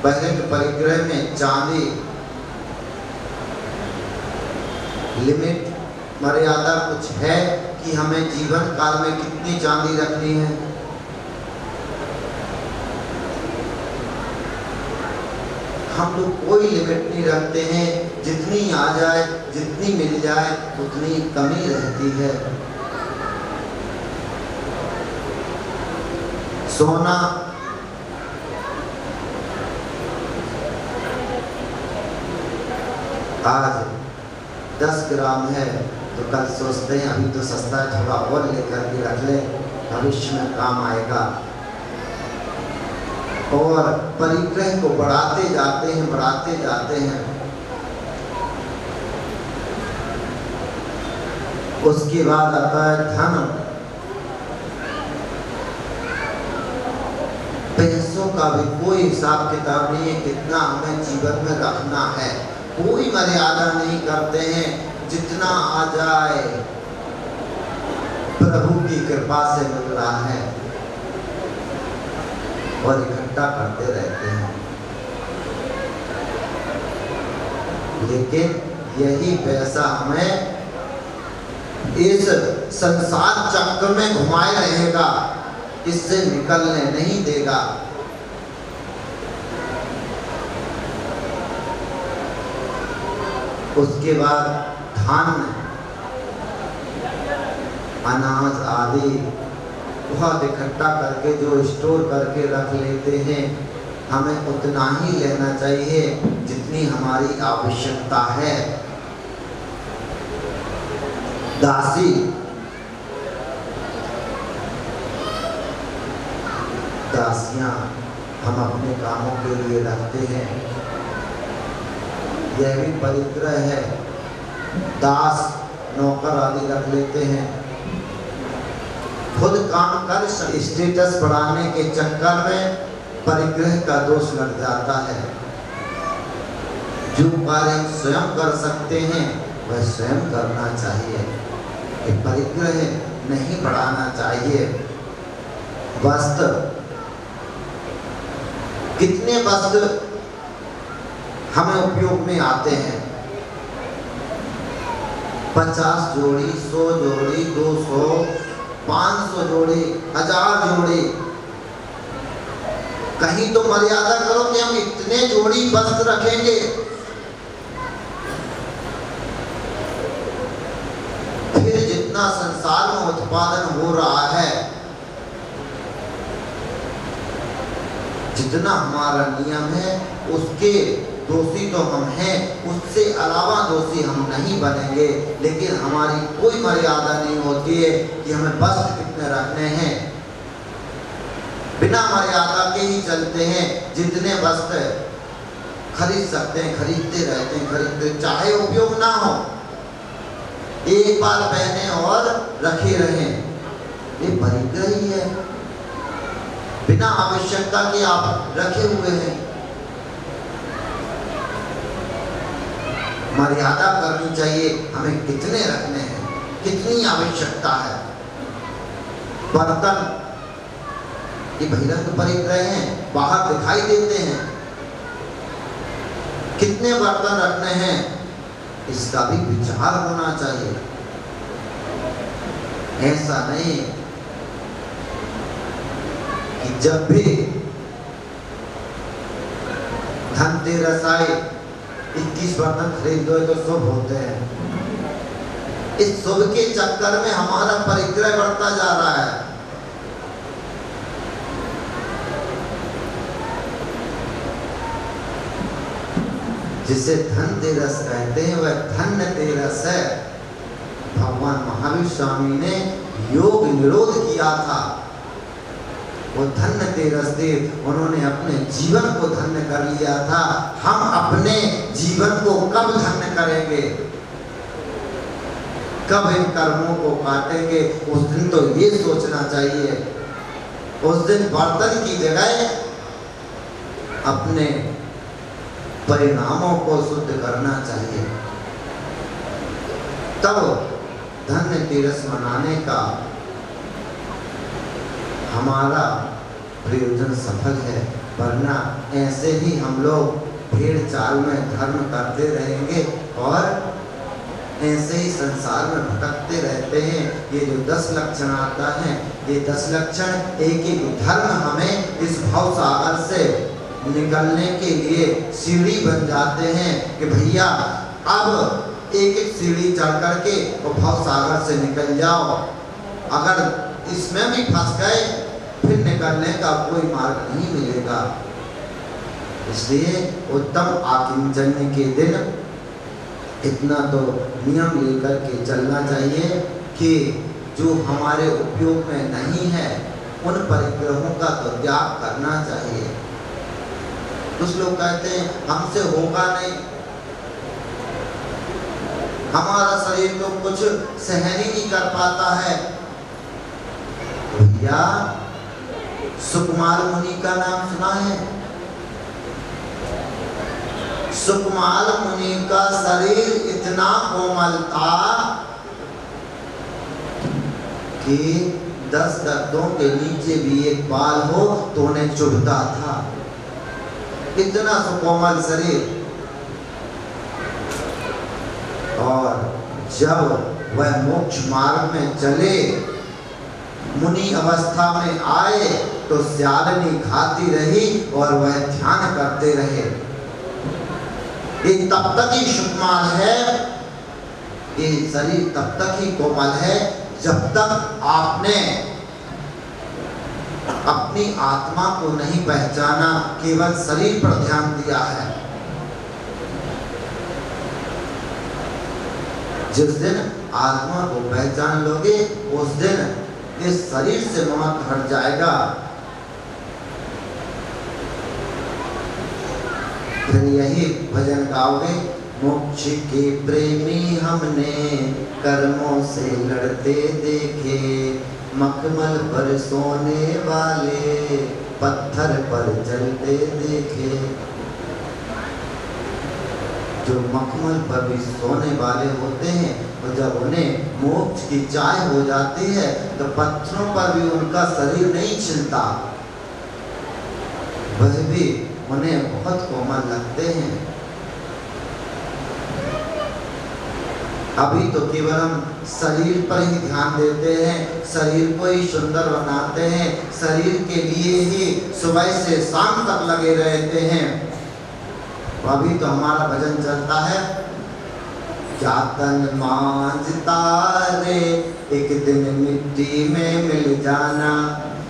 बहिरंग परिग्रह में चांदी लिमिट मर्यादा कुछ है कि हमें जीवन काल में कितनी चांदी रखनी है? हम लोग कोई लिमिट नहीं रखते हैं, जितनी आ जाए, जितनी मिल जाए उतनी कमी रहती है। सोना आज 10 ग्राम है तो कल सोचते हैं अभी तो सस्ता है, थोड़ा और लेकर के रख ले, भविष्य में काम आएगा। और परिग्रह को बढ़ाते जाते हैं, बढ़ाते जाते हैं। उसके बाद आता है धन। पैसों का भी कोई हिसाब किताब नहीं है, कितना हमें जीवन में रखना है, कोई मर्यादा नहीं करते हैं। जितना आ जाए प्रभु की कृपा से मिल रहा है और इकट्ठा करते रहते हैं। लेकिन यही पैसा हमें इस संसार चक्र में घुमाए रहेगा, इससे निकलने नहीं देगा। उसके बाद धान, अनाज आदि बहुत इकट्ठा करके जो स्टोर करके रख लेते हैं, हमें उतना ही लेना चाहिए जितनी हमारी आवश्यकता है। दासी, दासियां हम अपने कामों के लिए रखते हैं, यह भी परिग्रह है। दास नौकर आदि रख लेते हैं, खुद काम कर स्टेटस बढ़ाने के चक्कर में परिग्रह का दोष लग जाता है। जो कार्य हम स्वयं कर सकते हैं वह स्वयं करना चाहिए, ये परिग्रह नहीं बढ़ाना चाहिए। वस्त्र, कितने वस्त्र हमें उपयोग में आते हैं? 50 जोड़ी, 100 जोड़ी, 200, 500 जोड़ी, 1000 जोड़ी। कहीं तो मर्यादा करो कि हम इतने जोड़ी वस्त्र रखेंगे। फिर जितना संसार में उत्पादन हो रहा है, जितना हमारा नियम है, उसके दोषी तो हम हैं, उससे अलावा दोषी हम नहीं बनेंगे। लेकिन हमारी कोई मर्यादा नहीं होती है कि हमें वस्त्र कितने रखने हैं, बिना मर्यादा के ही चलते हैं। जितने वस्त्र खरीद सकते हैं खरीदते रहते हैं, खरीदते, चाहे उपयोग ना हो, एक बार पहने और रखे रहें। ये परिग्रह ही है, बिना आवश्यकता के आप रखे हुए हैं। मर्यादा करनी चाहिए, हमें कितने रखने हैं, कितनी आवश्यकता है। बर्तन, ये बहिरंग परिग्रह हैं, बाहर दिखाई देते हैं। कितने बर्तन रखने हैं, इसका भी विचार होना चाहिए। ऐसा नहीं कि जब भी धनतेरस आए 21 बर्तन खरीद दो तो शुभ होते हैं। इस शुभ के चक्कर में हमारा परिग्रह बढ़ता जा रहा है। जिसे धनतेरस कहते हैं वह धन्य तेरस है। भगवान महावीर स्वामी ने योग निरोध किया था, वो धन्य तेरस थे। उन्होंने अपने जीवन को धन्य कर लिया था। हम अपने जीवन को कब धन्य करेंगे, कब इन कर्मों को काटेंगे, उस दिन तो ये सोचना चाहिए। उस दिन बर्तन की जगह अपने परिणामों को शुद्ध करना चाहिए, तब धन्य तेरस मनाने का हमारा प्रयोजन सफल है। वरना ऐसे ही हम लोग भेड़ चाल में धर्म करते रहेंगे और ऐसे ही संसार में भटकते रहते हैं। ये जो 10 लक्षण आता है, ये 10 लक्षण एक एक धर्म हमें इस भाव सागर से निकलने के लिए सीढ़ी बन जाते हैं कि भैया अब एक एक सीढ़ी चढ़ करके और भव सागर से निकल जाओ। अगर इसमें भी फंस गए फिर निकलने का कोई मार्ग नहीं मिलेगा। इसलिए उत्तम आकिंचन्य के दिन इतना तो नियम लेकर के चलना चाहिए कि जो हमारे उपयोग में नहीं है उन परिग्रहों का तो त्याग करना चाहिए। कुछ लोग कहते हैं हमसे होगा नहीं, हमारा शरीर तो कुछ सहन ही नहीं कर पाता है। भैया सुकुमार मुनि का नाम सुना है? सुकुमार मुनि का शरीर इतना कोमल था कि 10 दर्दों के नीचे भी एक बाल हो तो उन्हें चुभता था, इतना सुकोमल शरीर। और जब वह मोक्ष मार्ग में चले, मुनि अवस्था में आए तो स्यालनी खाती रही और वह ध्यान करते रहे। ये तब तक ही सुकुमार है, ये शरीर तब तक ही कोमल है जब तक आपने अपनी आत्मा को नहीं पहचाना, केवल शरीर पर ध्यान दिया है। जिस दिन आत्मा को पहचान लोगे उस दिन इस शरीर से मोह हट जाएगा। फिर यही भजन गाओगे, मोक्ष के प्रेमी हमने कर्मों से लड़ते देखे, मखमल पर सोने वाले पत्थर पर चलते देखे। जो मखमल पर भी सोने वाले होते हैं और जब उन्हें मोक्ष की चाह हो जाती है तो पत्थरों पर भी उनका शरीर नहीं छिलता, वह भी उन्हें बहुत कोमल लगते हैं। अभी तो केवल हम शरीर पर ही ध्यान देते हैं, शरीर को ही सुंदर बनाते हैं, शरीर के लिए ही सुबह से शाम तक लगे रहते हैं। अभी तो हमारा भजन चलता है, क्या तन मांझता रे एक दिन मिट्टी में मिल जाना,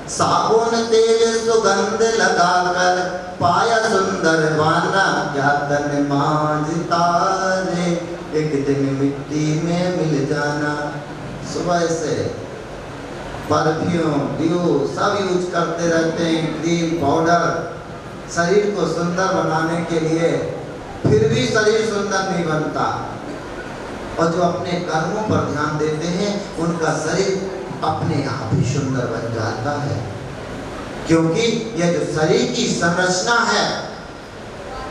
साबुन तेल सुगंध लगाकर पाया सुंदर बाना, क्या तन मांझता रे एक दिन मिट्टी में मिल जाना। सुबह से परफ्यूम ड्यू सब यूज करते रहते हैं, क्रीम पाउडर, शरीर को सुंदर बनाने के लिए, फिर भी शरीर सुंदर नहीं बनता। और जो अपने कर्मों पर ध्यान देते हैं उनका शरीर अपने आप ही सुंदर बन जाता है, क्योंकि यह जो शरीर की संरचना है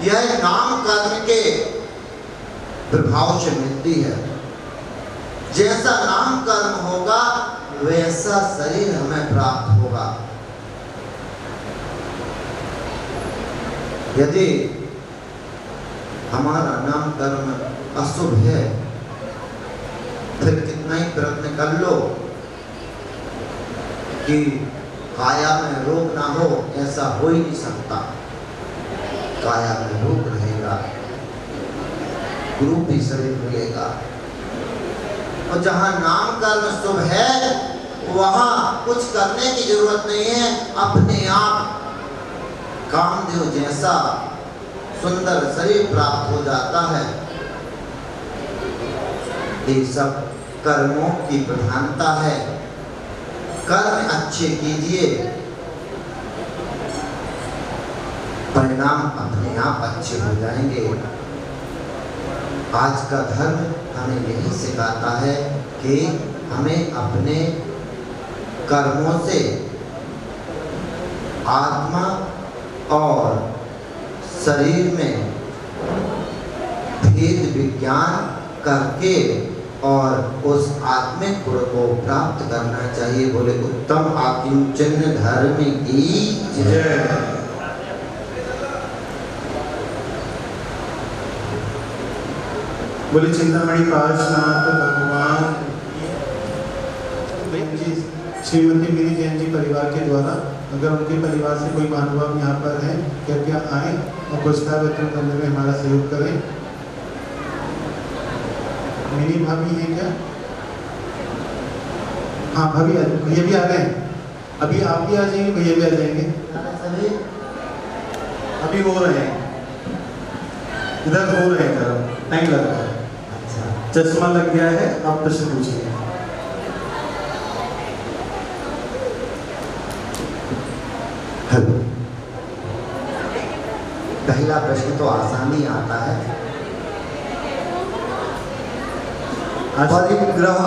यह नाम कर्म के प्रभाव से मिलती है। जैसा नाम कर्म होगा वैसा शरीर हमें प्राप्त होगा। यदि हमारा नाम कर्म अशुभ है फिर कितना ही प्रयत्न कर लो कि काया में रोग ना हो, ऐसा हो ही नहीं सकता। काया में रोग रहेगा, रूप भी शरीर मिलेगा। और जहाँ नाम कर्म शुभ है वहाँ कुछ करने की जरूरत नहीं है, अपने आप कामदेव जैसा सुंदर शरीर प्राप्त हो जाता है। ये सब कर्मों की प्रधानता है। कर्म अच्छे कीजिए, परिणाम अपने आप अच्छे हो जाएंगे। आज का धर्म हमें यही सिखाता है कि हमें अपने कर्मों से आत्मा और शरीर में भेद विज्ञान करके और उस आत्मिक गुण को प्राप्त करना चाहिए। बोले उत्तम आकिंचन धर्म की जय। बोले चिंतामणि पार्श्वनाथ भगवान। श्रीमती मेरी जैन जी परिवार के द्वारा अगर उनके परिवार से कोई महानुभाव यहाँ पर हैं, कृपया आएँ और पुरस्कार वितरण करने में हमारा सहयोग करें। मिनी भाभी हैं क्या? हाँ भाभी, भैया भी आ गए हैं। अभी आप भी आ जाएंगे, भैया भी आ जाएंगे। सभी अभी हो रहे हैं, इधर हो रहे हैं, टाइम लग रहा है। अच्छा, चश्मा लग गया है, आप प्रश्न पूछिए। हेलो, पहला प्रश्न तो आसानी आता है। परिग्रह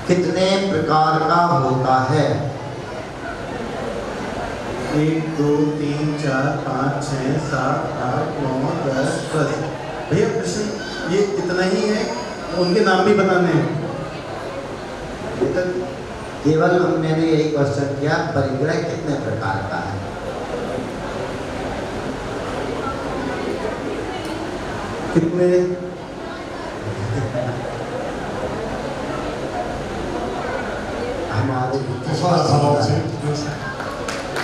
कितने प्रकार का होता है? 1 2 3 4 5 6 7 8 9 10 10। भैया प्रश्न ये इतना ही है, उनके नाम भी बताने हैं। केवल मैंने यही क्वेश्चन किया, परिग्रह कितने प्रकार का है? कितने? हमारे जो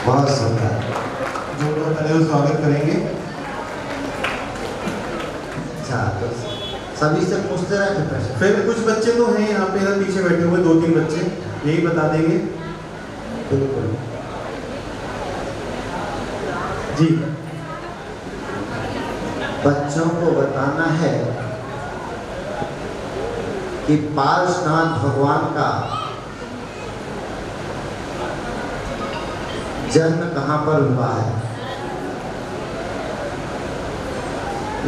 बहुत सुंदर। लोग पहले वो स्वागत करेंगे। अच्छा, तो सभी से पूछते रहे प्रश्न। फिर कुछ बच्चे तो हैं यहाँ पे, इधर पीछे बैठे हुए 2-3 बच्चे, यही बता देंगे। बिल्कुल जी। बच्चों को बताना है कि पार्श्वनाथ भगवान का जन्म कहाँ पर हुआ है?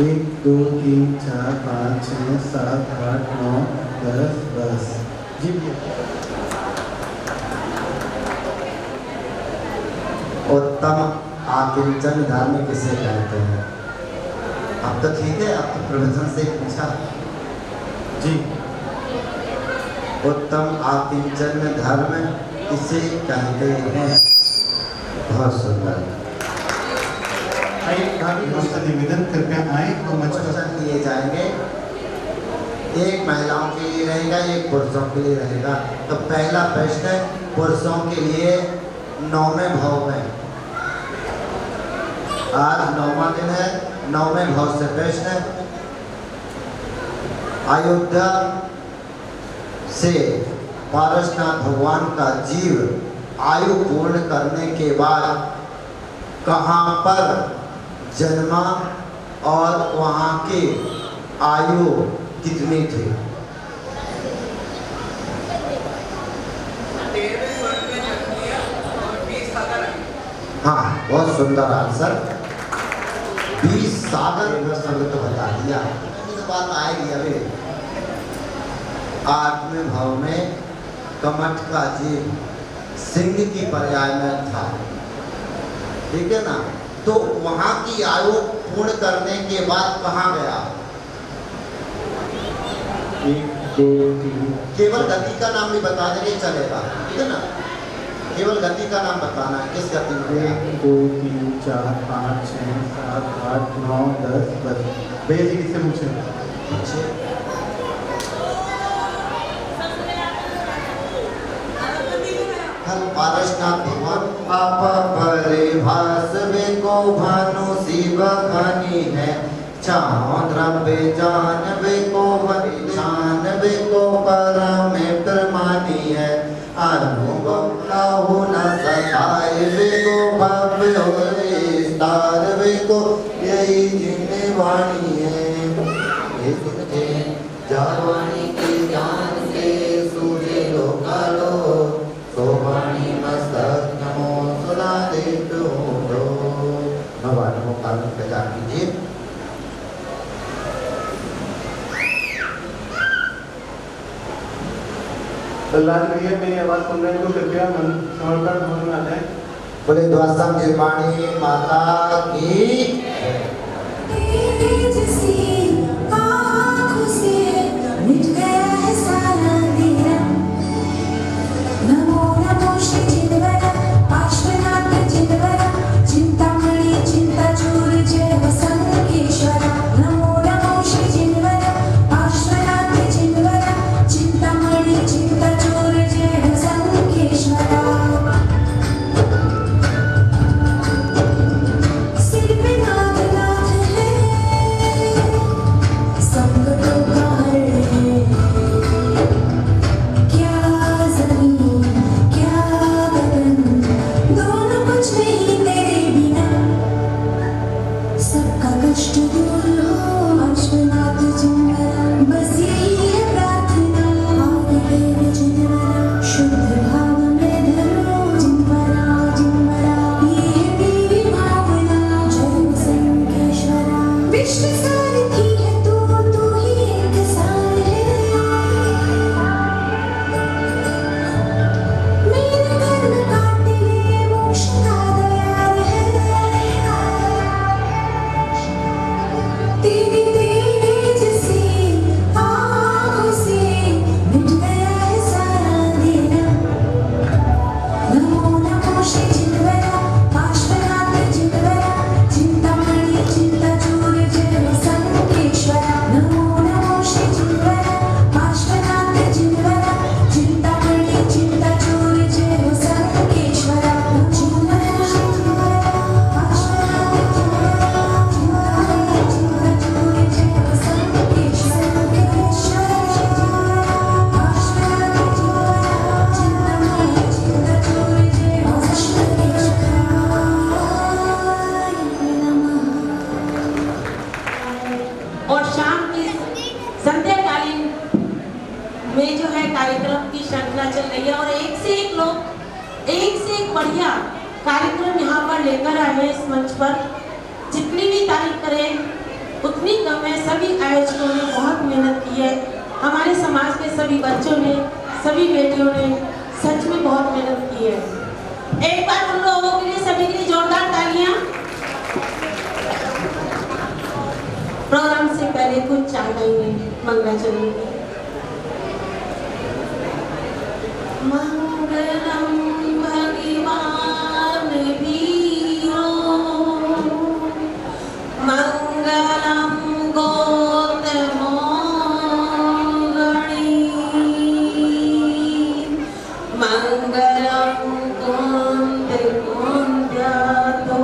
1 2 3 4 5 6 7 8 9 10 10। जी भैया। उत्तम आकिंचन धर्म किसे कहते हैं? अब तो ठीक है, अब तो प्रवचन से पूछा। जी। उत्तम आकिंचन धर्म किसे कहते हैं? बहुत सुंदर। उसका निवेदन, कृपया आए और मंच पर क्वेश्चन लिए जाएंगे। एक महिलाओं के लिए रहेगा, एक पुरुषों के लिए रहेगा। तो पहला प्रश्न पुरुषों के लिए 9वें भाव में, आज 9वां दिन है, 9वें भाव से प्रश्न। अयोध्या से पारसनाथ भगवान का जीव आयु पूर्ण करने के बाद कहाँ पर जन्मा और वहाँ की आयु कितनी थी? हाँ, बहुत सुंदर आंसर। 20 सागर शब्द तो बता दिया, तो बात आएगी अभी। 8वें भाव में कमठ का जीव सिंह की पर्याय में था, ठीक है ना? तो वहां की आयु पूर्ण करने के बाद कहाँ गया? 1 2 3। केवल गति का नाम भी बता देंगे चलेगा, ठीक है ना? केवल गति का नाम बताना है, किस गति में? 1 2 3 4 5 6 7 8 9 10 10। भैया जी किससे पूछे? पारसनाथ भगवान आप परिभास को भानु शिव खानी है, चांद्रबे जानबे को जानबे को परम प्रमानी है, अनुभव हो न सहायबे को भव्य हो विस्तारबे को यही जिन्हें वाणी है। जावानी के ज्ञान से सूर्य लोकालो सोवाणी मस्तक नमो सदा देतो भगवान नमो पालन प्रचार कीजिए। लाल भैया मेरी आवाज सुन रहे हैं तो कृपया मन समर्पण होने में आ जाए। बोले द्वासम निर्माणी माता की। कार्यक्रम यहाँ पर लेकर आए हैं इस मंच पर। जितनी भी तारीफ करें उतनी कम है। सभी आयोजकों ने बहुत मेहनत की है। हमारे समाज के सभी बच्चों ने, सभी बेटियों ने सच में बहुत मेहनत की है। एक बार उन लोगों के लिए, सभी के लिए जोरदार तालियां। प्रोग्राम से पहले कुछ चाह गाएंगे मंगलाचरण की। मंगलम भगवान वीरो, मंगलम गोतमो गणी, मंगलम कुंद कुंद्यातो,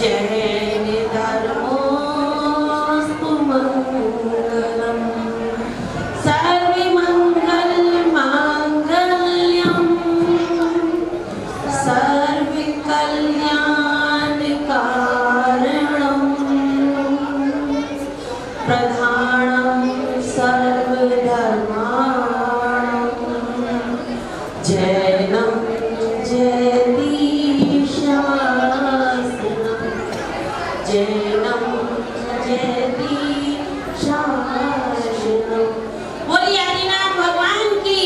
जैन धर्मोस्तु मंगलम। सर्वमंगल मांगल्यम सर्वकल्याण कारणम, प्रधानम सर्वधर्माणाम, जैनम जयति शासनम, जैनम जयति शासनम। बोलिए आदिनाथ भगवान की,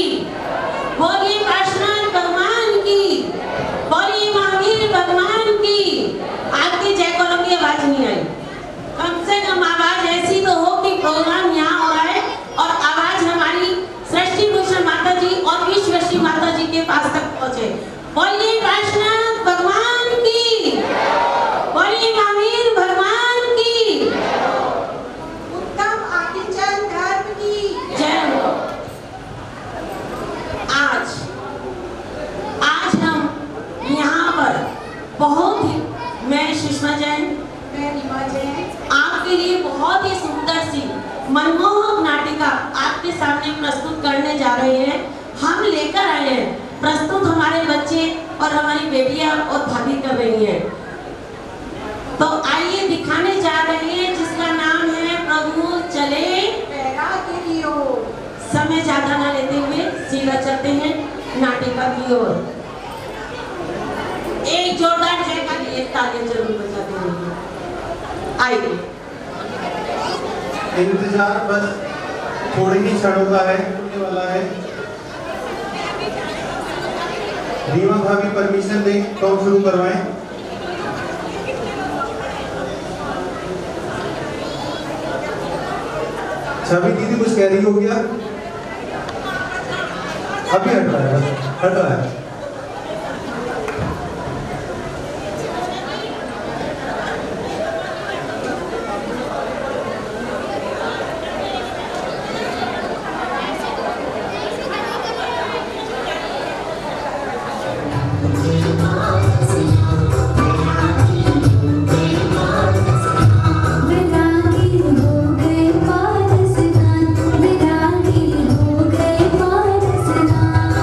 बोलिए काशीनाथ भगवान की, बोलिए महावीर भगवान की। आपके जयकारों की आवाज नहीं आई। कम से कम आवाज ऐसी तो हो कि प्रोग्राम यहाँ हो रहा है और आवाज हमारी सृष्टि भूषण माता जी और विश्वश्री माता जी के पास तक पहुँचे। बोलिए काशीनाथ भगवान की, बोलिए महावीर भगवान की, उत्तम आदिचंद धर्म की जय हो। आज हम यहाँ पर बहुत ही, मैं सुषमा जैन, मैं रीमा जैन, आपके लिए बहुत ही सुंदर सी मनमोहक नाटिका आपके सामने प्रस्तुत करने जा रहे हैं। हम लेकर आए हैं, प्रस्तुत हमारे बच्चे और हमारी बेटियां और भाभी कर रही हैं। तो आइए दिखाने जा रहे हैं, जिसका नाम है प्रभु चले पैरागिरी ओर। समय ज्यादा ना लेते हुए सीधा चलते हैं नाटिका की ओर। एक जोरदार जयकार, एक तालियां जरूर बजाते हैं। आइए, इंतजार बस थोड़े ही क्षणों का है, होने वाला है। रीमा भाभी परमिशन दें तो हम शुरू करवाएं। छवि दीदी कुछ कह रही हो गया? अभी हट रहा है, बस हट रहा है। विरागी हो गए पारसनाथ।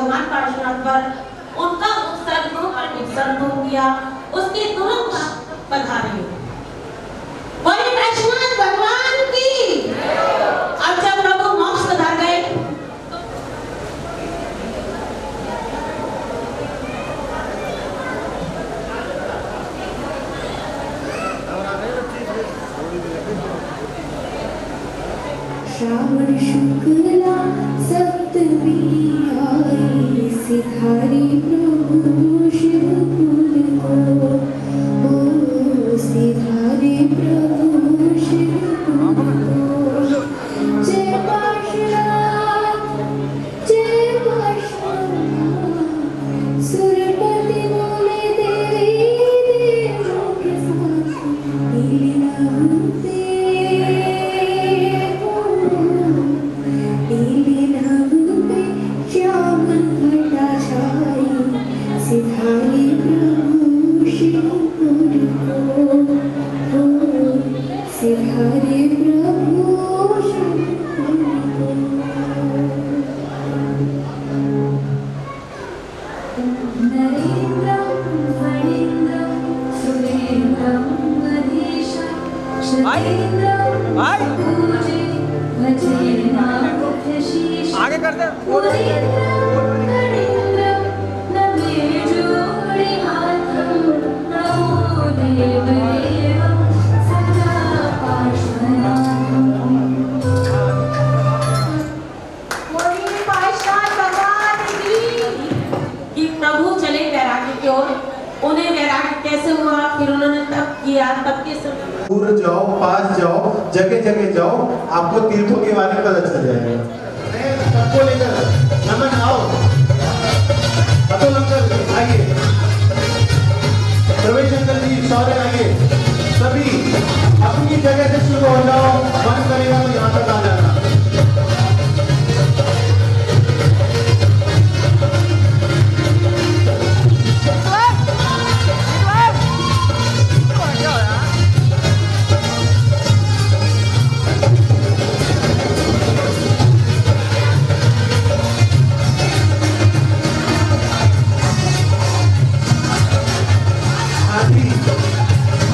भगवान पार्श्वनाथ पर उनका उत्सर्ग हो गया, उसके तुरंत पधारे। बोले पार्श्वनाथ भगवान की। अब जब प्रभु मोक्ष पधार गए, श्रावण शुक्ला सप्तमी आई, सिधारी प्रभु शिवपुर को। ओ सिधारी प्रभु शिवपुर को। जय पार्श्वनाथ, जय पार्श्वनाथ। सुरपति बोले देवी देवों के साथ लीला होते। सिधारी प्रभु शिवपुर को। सिधारी प्रभु शिवपुर को। नरेन्द्रं फणीन्द्रं सुरेन्द्रं महेशं क्षतेन्द्रं पूजे भजे नाथशीष। आगे कर दे। प्रभु चले वैराग्य की ओर। उन्हें वैराग्य कैसे हुआ, फिर उन्होंने तप किया, तब के समय दूर जाओ, पास जाओ, जगह जगह जाओ, आपको तीर्थों के बारे में पता चल जाएगा। सबको लेकर नमन आओ, अतुल अंकल आइए, प्रवेश अंकल जी सारे आइए, सभी अपनी जगह से शुरू हो जाओ। मन करेगा तो यहाँ तक आ जाना।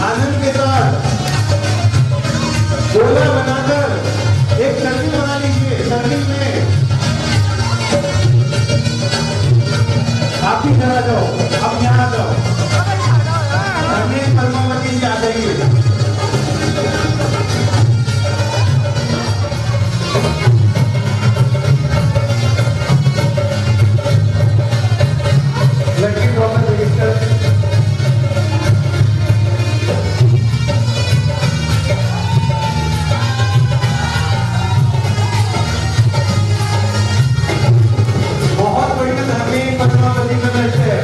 आनंद के साथ गोला बनाकर एक सर्किल बना लीजिए। सर्किल में आप भी चला जाओ, अब यहाँ जाओ, पद्मावती जी आ जाइए। लड़की ड्रॉपर रजिस्टर पद्मावती का दृश्य है।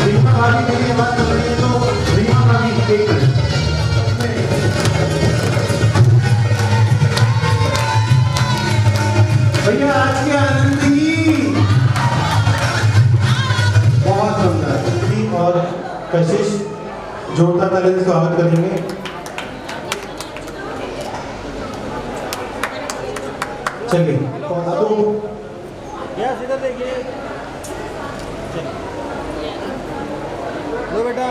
रीमा भाभी के लिए बात कर रही है, तो रीमा भाभी एक भैया आज के आनंद की बहुत सुंदर और कशिश जोड़ता ताले से स्वागत करेंगे। चलिए इधर देखिए, लो बेटा।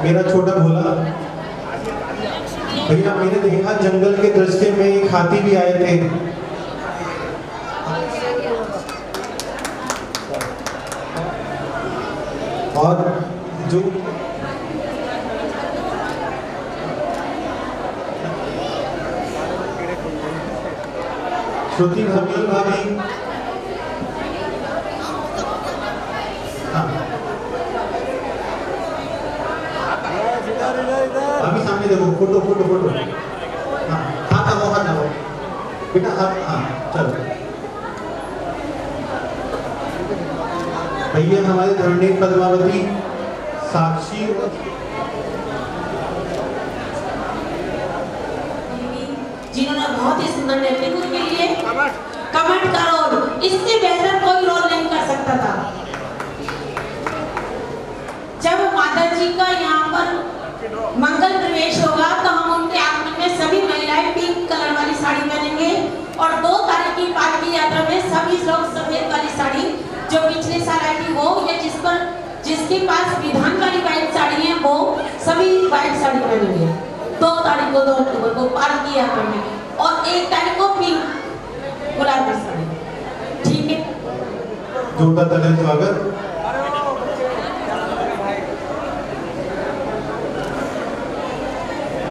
मेरा छोटा भोला भैया, मैंने देखा जंगल के दृश्य में एक हाथी भी आए थे। और जो श्रुति भाभी अभी सामने देखो, फोटो फोटो फोटो। हाँ हाथ लगाओ बेटा, हाथ। हाँ चलो भैया आइए हमारे धरणी पद्मावती, साक्षी जिन्होंने बहुत ही सुंदर नृत्य के लिए कमेंट का रोल, इससे बेहतर कोई रोल नहीं कर सकता था। जब माता जी का यहाँ पर मंगल प्रवेश होगा तो हम उनके आगमन में सभी महिलाएं पिंक कलर वाली साड़ी पहनेंगे और 2 तारीख की पालकी यात्रा में सभी लोग सफेद वाली साड़ी जो पिछले साल आई थी वो, या जिसके पास विधान वाली व्हाइट साड़ी है वो सभी व्हाइट साड़ी पहनेंगे। 2 तारीख को 2 अक्टूबर को पालकी यात्रा में, और 1 तारीख को पिंक गुलाबी साड़ी। ठीक है, जोरदार तालियां स्वागत।